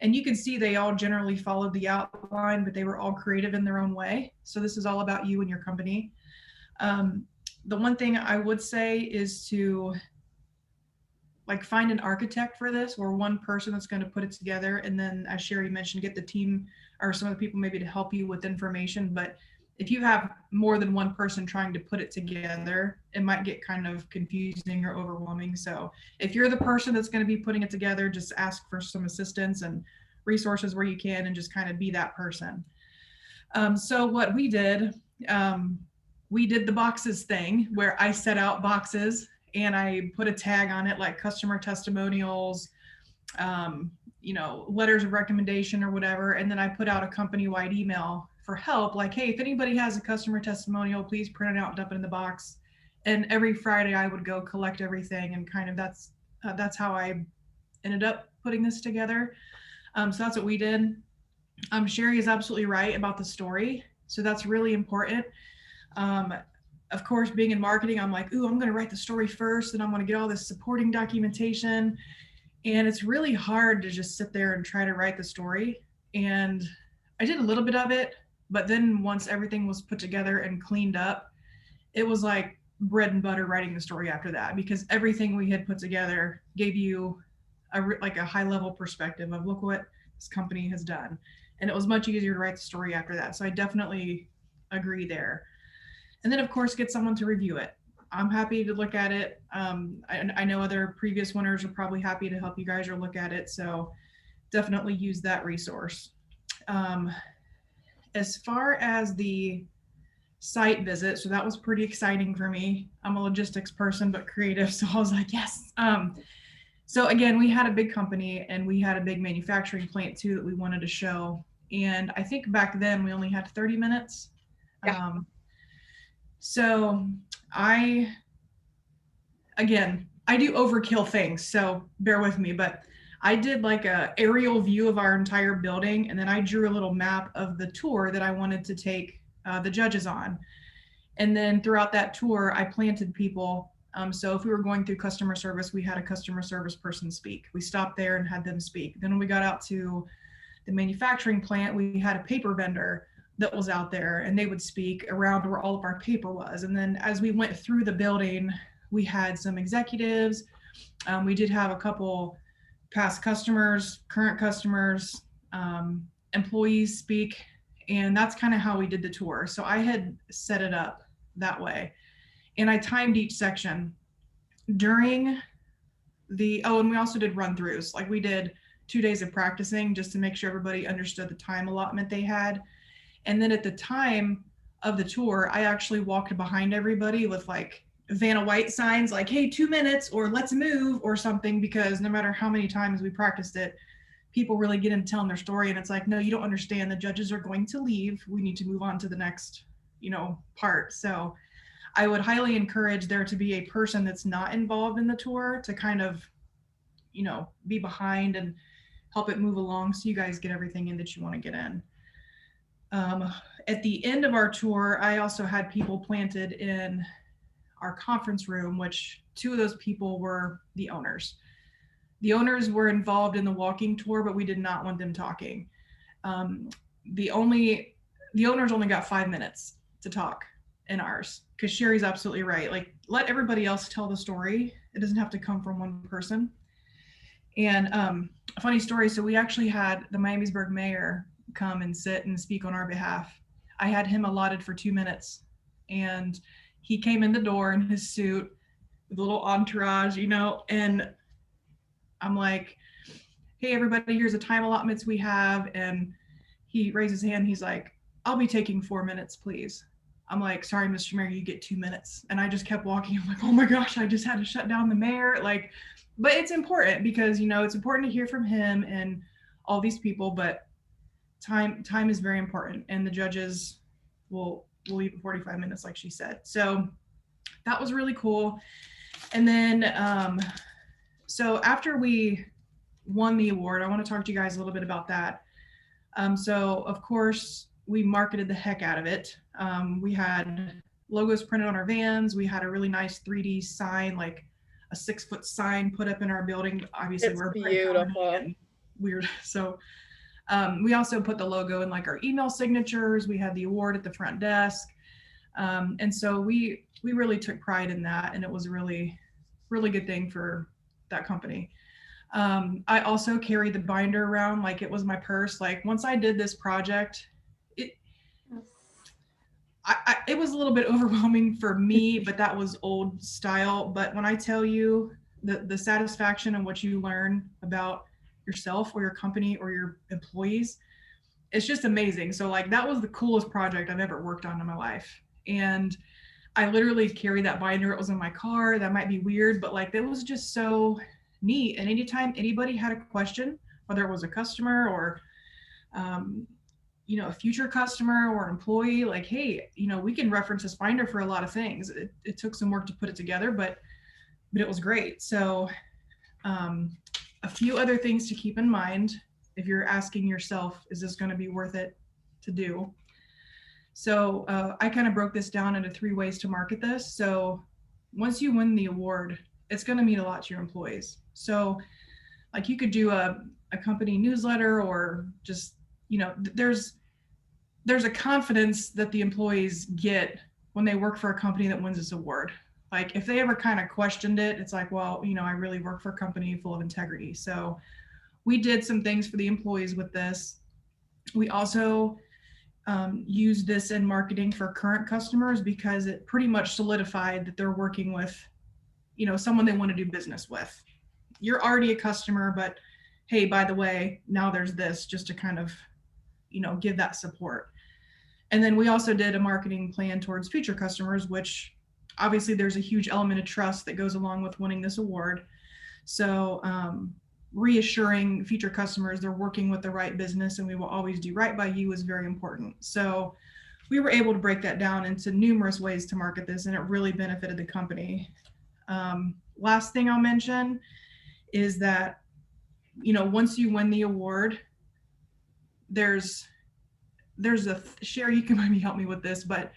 you can see they all generally followed the outline, but they were all creative in their own way. So this is all about you and your company. The one thing I would say is to find an architect for this or one person that's going to put it together. And then as Sherry mentioned, get the team or some of the people maybe to help you with information. But if you have more than one person trying to put it together, it might get kind of confusing or overwhelming. So if you're the person that's going to be putting it together, just ask for some assistance and resources where you can and just kind of be that person. So what we did the boxes thing where I set out boxes and I put a tag on it like customer testimonials, letters of recommendation or whatever. And then I put out a company-wide email for help, like, hey, if anybody has a customer testimonial, please print it out and dump it in the box. And every Friday I would go collect everything, and kind of that's how I ended up putting this together. So that's what we did. Sherry is absolutely right about the story. So that's really important. Of course, being in marketing, I'm like, ooh, I'm going to write the story first, and I'm going to get all this supporting documentation. And it's really hard to just sit there and try to write the story. And I did a little bit of it, but then once everything was put together and cleaned up, it was like bread and butter writing the story after that, because everything we had put together gave you a high level perspective of look what this company has done. And it was much easier to write the story after that. So I definitely agree there. And then of course, get someone to review it. I'm happy to look at it. I know other previous winners are probably happy to help you guys or look at it. So definitely use that resource. As far as the site visit, so that was pretty exciting for me. I'm a logistics person, but creative. So I was like, yes. So again, we had a big company and we had a big manufacturing plant too that we wanted to show. And I think back then we only had 30 minutes. Yeah. So I do overkill things, so bear with me, but I did like a aerial view of our entire building, and then I drew a little map of the tour that I wanted to take the judges on. And then throughout that tour, I planted people. So if we were going through customer service, we had a customer service person speak. We stopped there and had them speak. Then when we got out to the manufacturing plant, we had a paper vendor that was out there, and they would speak around where all of our paper was. And then as we went through the building, we had some executives. We did have a couple past customers, current customers, employees speak. And that's kind of how we did the tour. So I had set it up that way. And I timed each section during the, and we also did run throughs. Like we did 2 days of practicing just to make sure everybody understood the time allotment they had. And then at the time of the tour, I actually walked behind everybody with like Vanna White signs like, hey, 2 minutes, or let's move, or something, because no matter how many times we practiced it, people really get into telling their story. And it's like, no, you don't understand. The judges are going to leave. We need to move on to the next, part. So I would highly encourage there to be a person that's not involved in the tour to kind of, be behind and help it move along so you guys get everything in that you want to get in. At the end of our tour, I also had people planted in our conference room, which 2 of those people were the owners. The owners were involved in the walking tour, but we did not want them talking. The owners only got 5 minutes to talk in ours, because Sherry's absolutely right. Like, let everybody else tell the story. It doesn't have to come from one person. And a funny story. So we actually had the Miamisburg mayor come and sit and speak on our behalf. I had him allotted for 2 minutes, and he came in the door in his suit with a little entourage, and I'm like, hey, everybody, here's the time allotments we have. And he raised his hand. He's like, I'll be taking 4 minutes, please. I'm like, sorry, Mr. Mayor, you get 2 minutes. And I just kept walking. I'm like, oh my gosh, I just had to shut down the mayor. Like, but it's important because, it's important to hear from him and all these people, but time is very important. And the judges will leave in 45 minutes, like she said. So that was really cool. And then, so after we won the award, I want to talk to you guys a little bit about that. So of course, we marketed the heck out of it. We had logos printed on our vans. We had a really nice 3D sign, like a 6-foot sign put up in our building. Obviously, It's we're beautiful. and weird. So we also put the logo in like our email signatures. We had the award at the front desk. And so we really took pride in that. And it was a really, really good thing for that company. I also carried the binder around like it was my purse. Like once I did this project, it was a little bit overwhelming for me, but that was old style. But when I tell you the satisfaction and what you learn about yourself or your company or your employees, it's just amazing. So like that was the coolest project I've ever worked on in my life. And I literally carried that binder. It was in my car. That might be weird, but like it was just so neat. And anytime anybody had a question, whether it was a customer or a future customer or employee, like, hey, we can reference this binder for a lot of things. It took some work to put it together, but it was great. So a few other things to keep in mind if you're asking yourself, is this going to be worth it to do? So I kind of broke this down into 3 ways to market this. So once you win the award, it's going to mean a lot to your employees. So like you could do a company newsletter, or just, there's a confidence that the employees get when they work for a company that wins this award. Like if they ever kind of questioned it, it's like, well, I really work for a company full of integrity. So we did some things for the employees with this. We also use this in marketing for current customers because it pretty much solidified that they're working with, you know, someone they want to do business with. You're already a customer, but hey, by the way, now there's this, just to kind of, you know, give that support. And then we also did a marketing plan towards future customers, which obviously there's a huge element of trust that goes along with winning this award. So reassuring future customers they're working with the right business and we will always do right by you is very important. So we were able to break that down into numerous ways to market this, and it really benefited the company. Last thing I'll mention is that, you know, once you win the award, there's a Sherry, you can maybe help me with this, but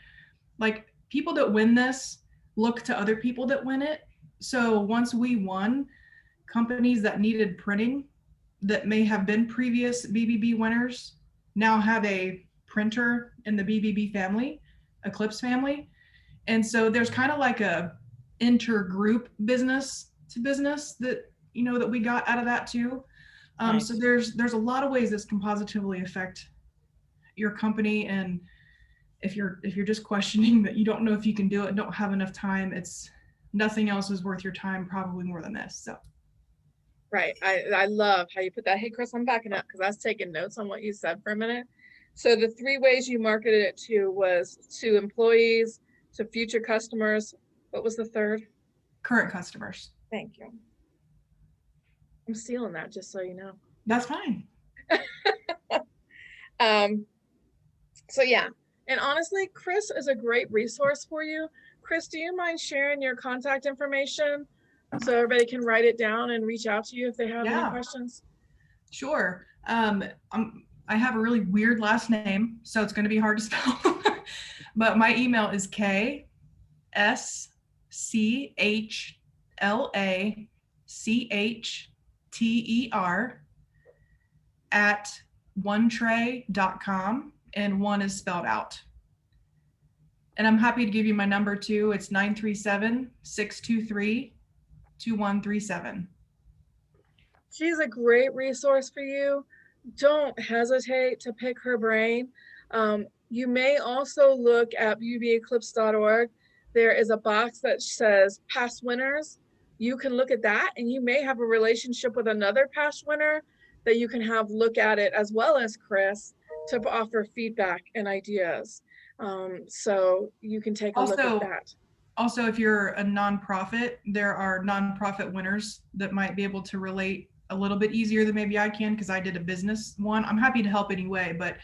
like people that win this look to other people that win it. So once we won, companies that needed printing that may have been previous BBB winners now have a printer in the BBB family, Eclipse family. And so there's kind of like a intergroup business to business that, you know, that we got out of that too. Nice. So there's a lot of ways this can positively affect your company. And if you're just questioning that you don't know if you can do it, don't have enough time, it's nothing else is worth your time probably more than this. So. Right. I love how you put that. Hey, Chris, I'm backing up because I was taking notes on what you said for a minute. So the 3 ways you marketed it to was to employees, to future customers. What was the third? Current customers. Thank you. I'm stealing that, just so you know. That's fine. So yeah, and honestly, Chris is a great resource for you. Chris, do you mind sharing your contact information so everybody can write it down and reach out to you if they have any questions? Sure. I have a really weird last name, so it's going to be hard to spell. But my email is KSCHLACHTER@onetray.com, and one is spelled out. And I'm happy to give you my number too. It's 937-623-2137. She's a great resource for you. Don't hesitate to pick her brain. You may also look at bbeclipse.org. There is a box that says past winners. You can look at that, and you may have a relationship with another past winner that you can have look at it, as well as Chris, to offer feedback and ideas. So you can take a look at that. Also, if you're a nonprofit, there are nonprofit winners that might be able to relate a little bit easier than maybe I can, because I did a business one. I'm happy to help anyway, but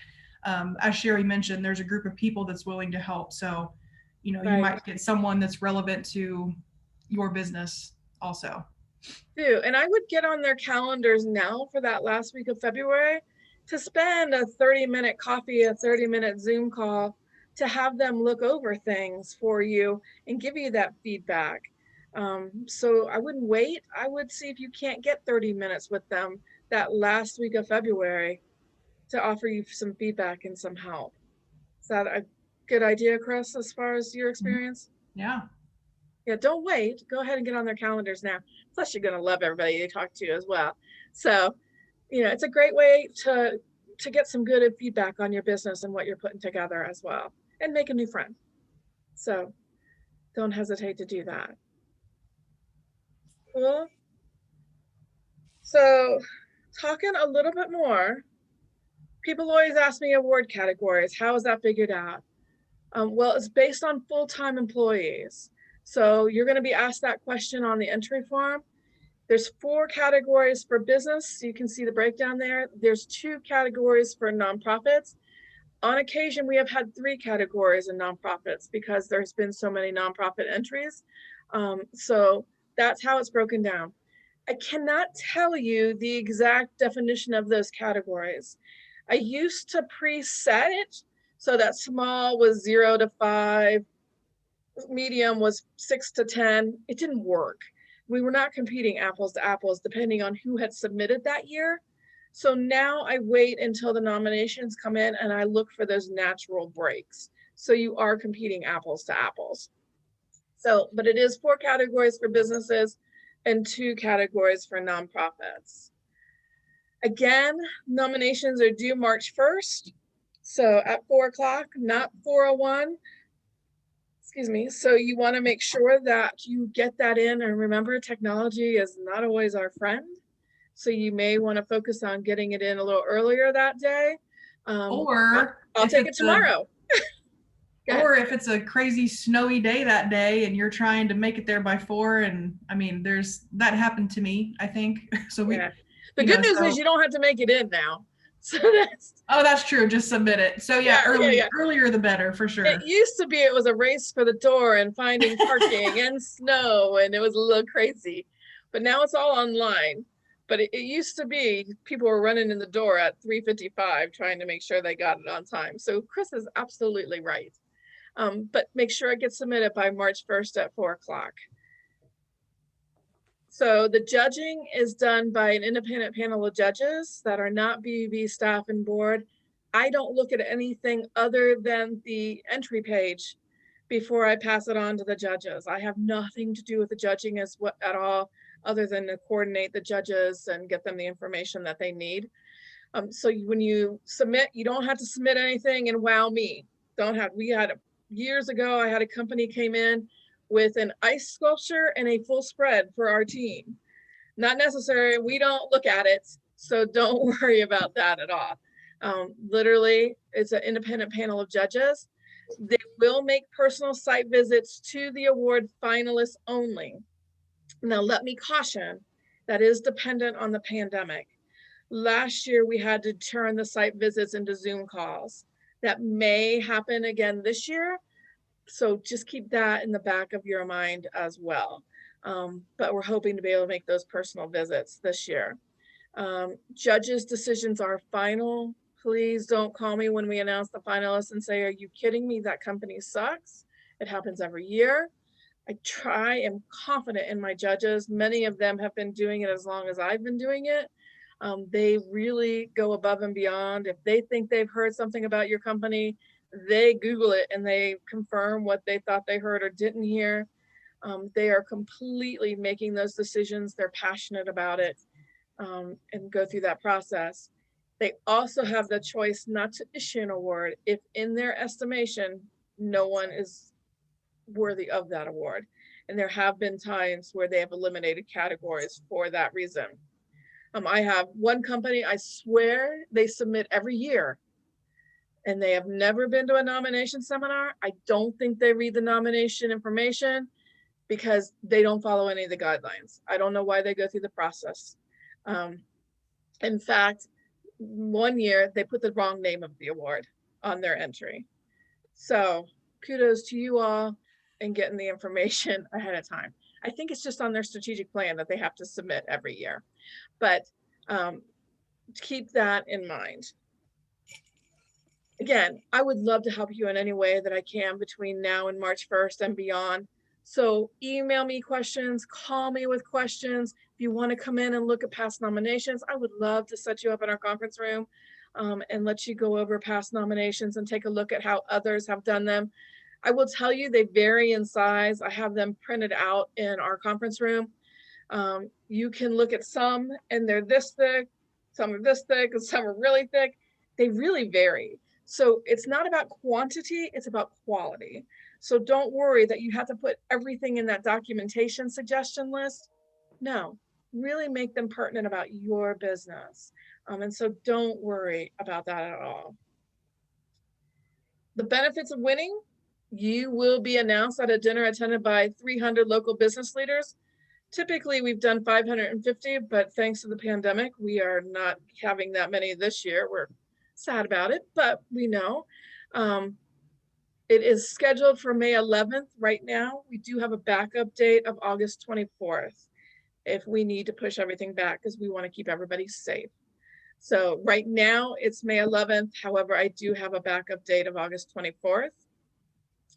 as Sherry mentioned, there's a group of people that's willing to help. So, you know, you might get someone that's relevant to your business also. And I would get on their calendars now for that last week of February to spend a 30-minute coffee, a 30-minute Zoom call to have them look over things for you and give you that feedback. So I wouldn't wait. I would see if you can't get 30 minutes with them that last week of February to offer you some feedback and some help. Is that a good idea, Chris, as far as your experience? Yeah. Yeah, don't wait. Go ahead and get on their calendars now. Plus, you're going to love everybody they talk to as well. So, you know, it's a great way to get some good feedback on your business and what you're putting together as well, and make a new friend. So don't hesitate to do that. Cool. So talking a little bit more, people always ask me award categories. How is that figured out? Well, it's based on full-time employees. So you're going to be asked that question on the entry form. There's 4 categories for business. You can see the breakdown there. There's 2 categories for nonprofits. On occasion, we have had 3 categories in nonprofits because there's been so many nonprofit entries. So that's how it's broken down. I cannot tell you the exact definition of those categories. I used to preset it so that small was 0 to 5, medium was 6 to 10. It didn't work. We were not competing apples to apples depending on who had submitted that year. So now I wait until the nominations come in and I look for those natural breaks. So you are competing apples to apples. So, but it is 4 categories for businesses and 2 categories for nonprofits. Again, nominations are due March 1st. So at 4 o'clock, not 4:01. Excuse me. So you want to make sure that you get that in. And remember, technology is not always our friend. So you may want to focus on getting it in a little earlier that day. Or I'll if take it it's tomorrow. Or if it's a crazy snowy day that day and you're trying to make it there by 4, and I mean, that happened to me, I think. So Yeah. The good news is you don't have to make it in now. So that's true. Just submit it. So yeah, earlier the better for sure. It used to be it was a race for the door and finding parking and snow, and it was a little crazy. But now it's all online. But it used to be people were running in the door at 3:55 trying to make sure they got it on time. So Chris is absolutely right. But make sure it gets submitted by March 1st at 4 o'clock. So the judging is done by an independent panel of judges that are not BUB staff and board. I don't look at anything other than the entry page before I pass it on to the judges. I have nothing to do with the judging at all, other than to coordinate the judges and get them the information that they need. So when you submit, you don't have to submit anything and wow me. Years ago, I had a company came in with an ice sculpture and a full spread for our team. Not necessary, we don't look at it, so don't worry about that at all. Literally, it's an independent panel of judges. They will make personal site visits to the award finalists only. Now, let me caution, that is dependent on the pandemic. Last year, we had to turn the site visits into Zoom calls. That may happen again this year. So just keep that in the back of your mind as well. But we're hoping to be able to make those personal visits this year. Judges' decisions are final. Please don't call me when we announce the finalists and say, are you kidding me? That company sucks. It happens every year. I am confident in my judges. Many of them have been doing it as long as I've been doing it. They really go above and beyond. If they think they've heard something about your company, they Google it and they confirm what they thought they heard or didn't hear. They are completely making those decisions. They're passionate about it, and go through that process. They also have the choice not to issue an award if in their estimation, no one is worthy of that award. And there have been times where they have eliminated categories for that reason. I have one company, I swear they submit every year and they have never been to a nomination seminar. I don't think they read the nomination information because they don't follow any of the guidelines. I don't know why they go through the process. In fact, one year they put the wrong name of the award on their entry. So kudos to you all in getting the information ahead of time. I think it's just on their strategic plan that they have to submit every year, but keep that in mind. Again, I would love to help you in any way that I can between now and March 1st and beyond. So email me questions, call me with questions. If you want to come in and look at past nominations, I would love to set you up in our conference room and let you go over past nominations and take a look at how others have done them. I will tell you, they vary in size. I have them printed out in our conference room. You can look at some and they're this thick, some are this thick, and some are really thick. They really vary. So it's not about quantity, it's about quality. So don't worry that you have to put everything in that documentation suggestion list. No, really make them pertinent about your business. And so don't worry about that at all. The benefits of winning, you will be announced at a dinner attended by 300 local business leaders. Typically, we've done 550, but thanks to the pandemic, we are not having that many this year. We're sad about it, but we know. It is scheduled for May 11th right now. We do have a backup date of August 24th if we need to push everything back because we want to keep everybody safe. So right now it's May 11th. However, I do have a backup date of August 24th.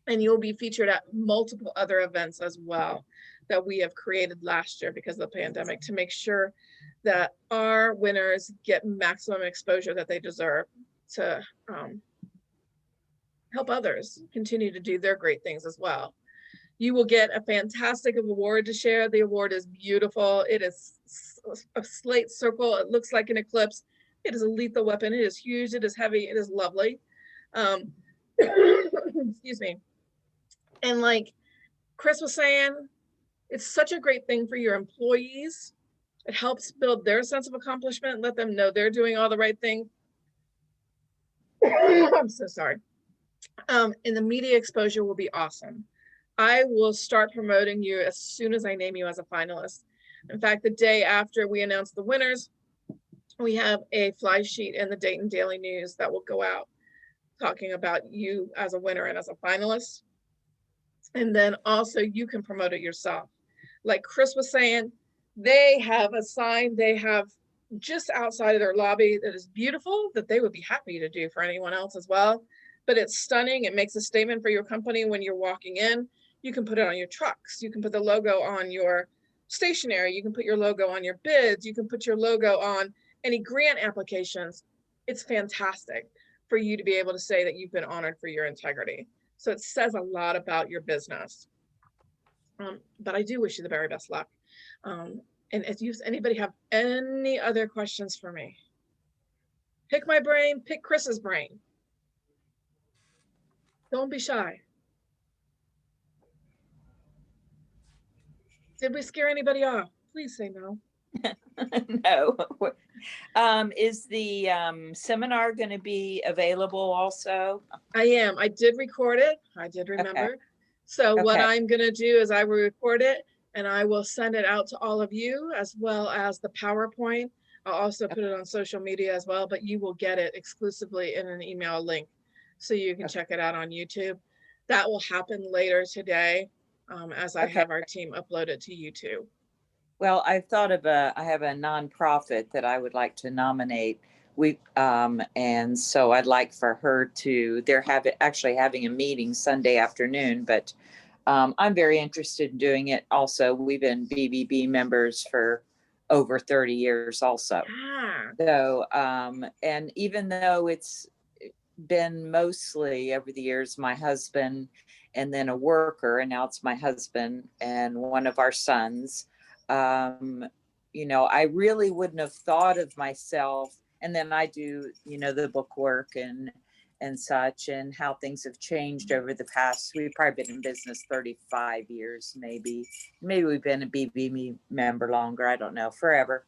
And you'll be featured at multiple other events as well that we have created last year because of the pandemic to make sure that our winners get maximum exposure that they deserve to help others continue to do their great things as well. You will get a fantastic award to share. The award is beautiful. It is a slate circle. It looks like an eclipse. It is a lethal weapon. It is huge. It is heavy. It is lovely. Excuse me. And like Chris was saying, it's such a great thing for your employees. It helps build their sense of accomplishment, let them know they're doing all the right thing. I'm so sorry. And the media exposure will be awesome. I will start promoting you as soon as I name you as a finalist. In fact, the day after we announce the winners, we have a fly sheet in the Dayton Daily News that will go out talking about you as a winner and as a finalist. And then also you can promote it yourself. Like Chris was saying, they have a sign they have just outside of their lobby that is beautiful, that they would be happy to do for anyone else as well. But it's stunning. It makes a statement for your company when you're walking in. You can put it on your trucks. You can put the logo on your stationery. You can put your logo on your bids. You can put your logo on any grant applications. It's fantastic for you to be able to say that you've been honored for your integrity. So it says a lot about your business. But I do wish you the very best luck. And if anybody have any other questions for me, pick my brain, pick Chris's brain. Don't be shy. Did we scare anybody off? Please say no. No. Is the seminar going to be available also? I am. I did record it. I did remember. Okay. So what I'm going to do is I will record it and I will send it out to all of you as well as the PowerPoint. I'll also put it on social media as well, but you will get it exclusively in an email link so you can check it out on YouTube. That will happen later today as I have our team upload it to YouTube. Well, I've thought of I have a nonprofit that I would like to nominate. And so I'd like for her to, they're actually having a meeting Sunday afternoon, but I'm very interested in doing it. Also, we've been BBB members for over 30 years also. So, and even though it's been mostly over the years, my husband and then a worker, and now it's my husband and one of our sons, you know, I really wouldn't have thought of myself. And then I do, you know, the book work and such, and how things have changed over the past. We've probably been in business 35 years, maybe we've been a BBB member longer. I don't know, forever.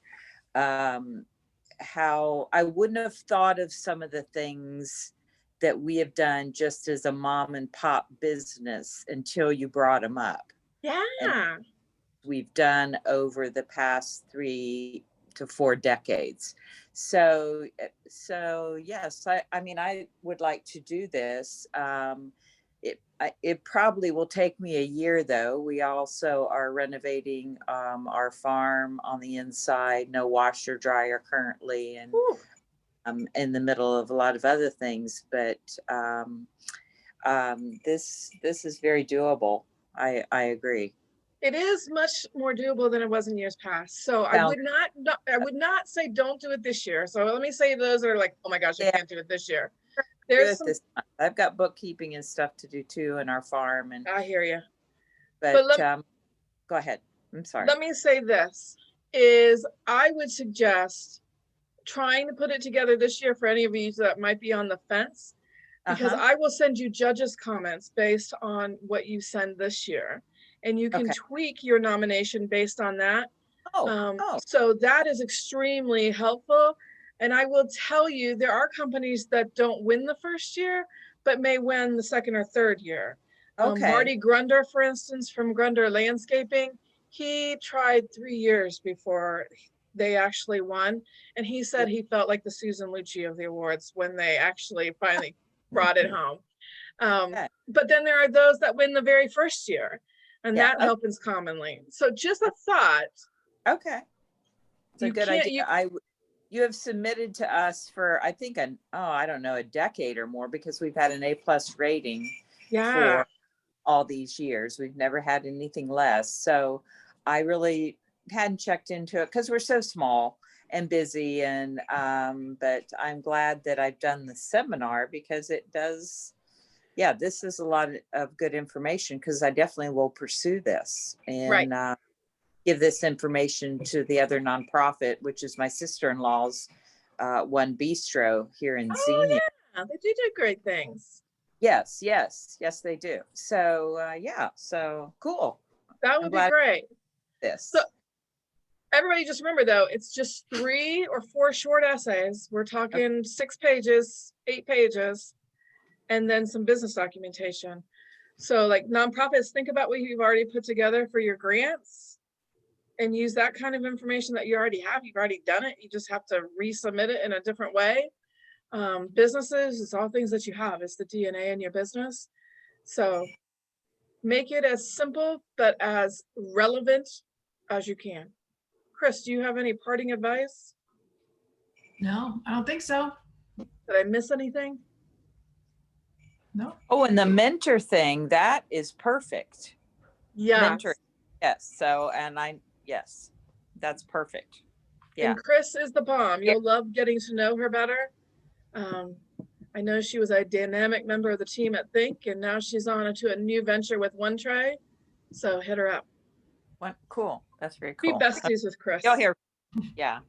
How I wouldn't have thought of some of the things that we have done just as a mom and pop business until you brought them up. Yeah. And we've done over the past 3 to 4 decades. So yes, I mean, I would like to do this. It probably will take me a year though. We also are renovating our farm on the inside, no washer dryer currently, and in the middle of a lot of other things, but this is very doable. I agree. It is much more doable than it was in years past. So I would not say don't do it this year. So let me say those are like, oh my gosh, I can't do it this year. There's I've got bookkeeping and stuff to do too in our farm. And I hear you. But go ahead. I'm sorry. Let me say this is I would suggest trying to put it together this year for any of you that might be on the fence, because I will send you judges' comments based on what you send this year. And you can tweak your nomination based on that. So that is extremely helpful. And I will tell you, there are companies that don't win the first year, but may win the second or third year. Marty Grunder, for instance, from Grunder Landscaping, he tried 3 years before they actually won. And he said he felt like the Susan Lucci of the awards when they actually finally brought it home. But then there are those that win the very first year. And that happens commonly. So just a thought. Okay. It's a good idea. You have submitted to us for, I think, I don't know, a decade or more, because we've had an A+ rating for all these years. We've never had anything less. So I really hadn't checked into it because we're so small and busy. And but I'm glad that I've done the seminar, because it does yeah, this is a lot of good information because I definitely will pursue this Right. and give this information to the other nonprofit, which is my sister-in-law's One Bistro here in Oh, Xenia. yeah, they do great things. Yes, they do. So yeah, so cool. That I'm would be glad great. this. So everybody just remember though, it's just 3 or 4 short essays. We're talking 6 pages, 8 pages, and then some business documentation. So like nonprofits, think about what you've already put together for your grants and use that kind of information that you already have. You've already done it. You just have to resubmit it in a different way. Businesses, it's all things that you have. It's the DNA in your business. So make it as simple, but as relevant as you can. Chris, do you have any parting advice? No, I don't think so. Did I miss anything? No. Oh, and the mentor thing, that is perfect. Yes. Mentor. Yes. So, and yes, that's perfect. Yeah. And Chris is the bomb. You'll love getting to know her better. I know she was a dynamic member of the team at Think, and now she's on to a new venture with One Tray. So hit her up. Cool. That's very Be cool. besties with Chris. You'll hear. Yeah.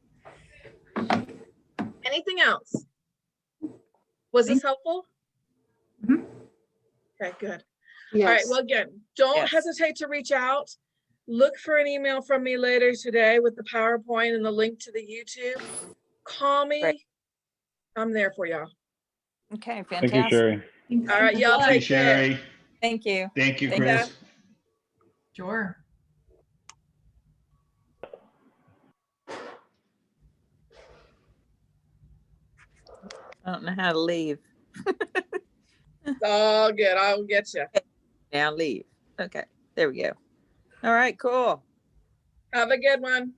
Anything else? Was this helpful? Mhm. Okay, good. Yes. All right, well, again, don't Yes. hesitate to reach out. Look for an email from me later today with the PowerPoint and the link to the YouTube. Call me. Great. I'm there for y'all. Okay. Thank you, Fantastic. Sherry. All right, y'all Hey, take care. Sherry. Thank you. Thank you, Thank you. Chris. Sure. I don't know how to leave. It's all good. I'll get you. Now leave. Okay. There we go. All right. Cool. Have a good one.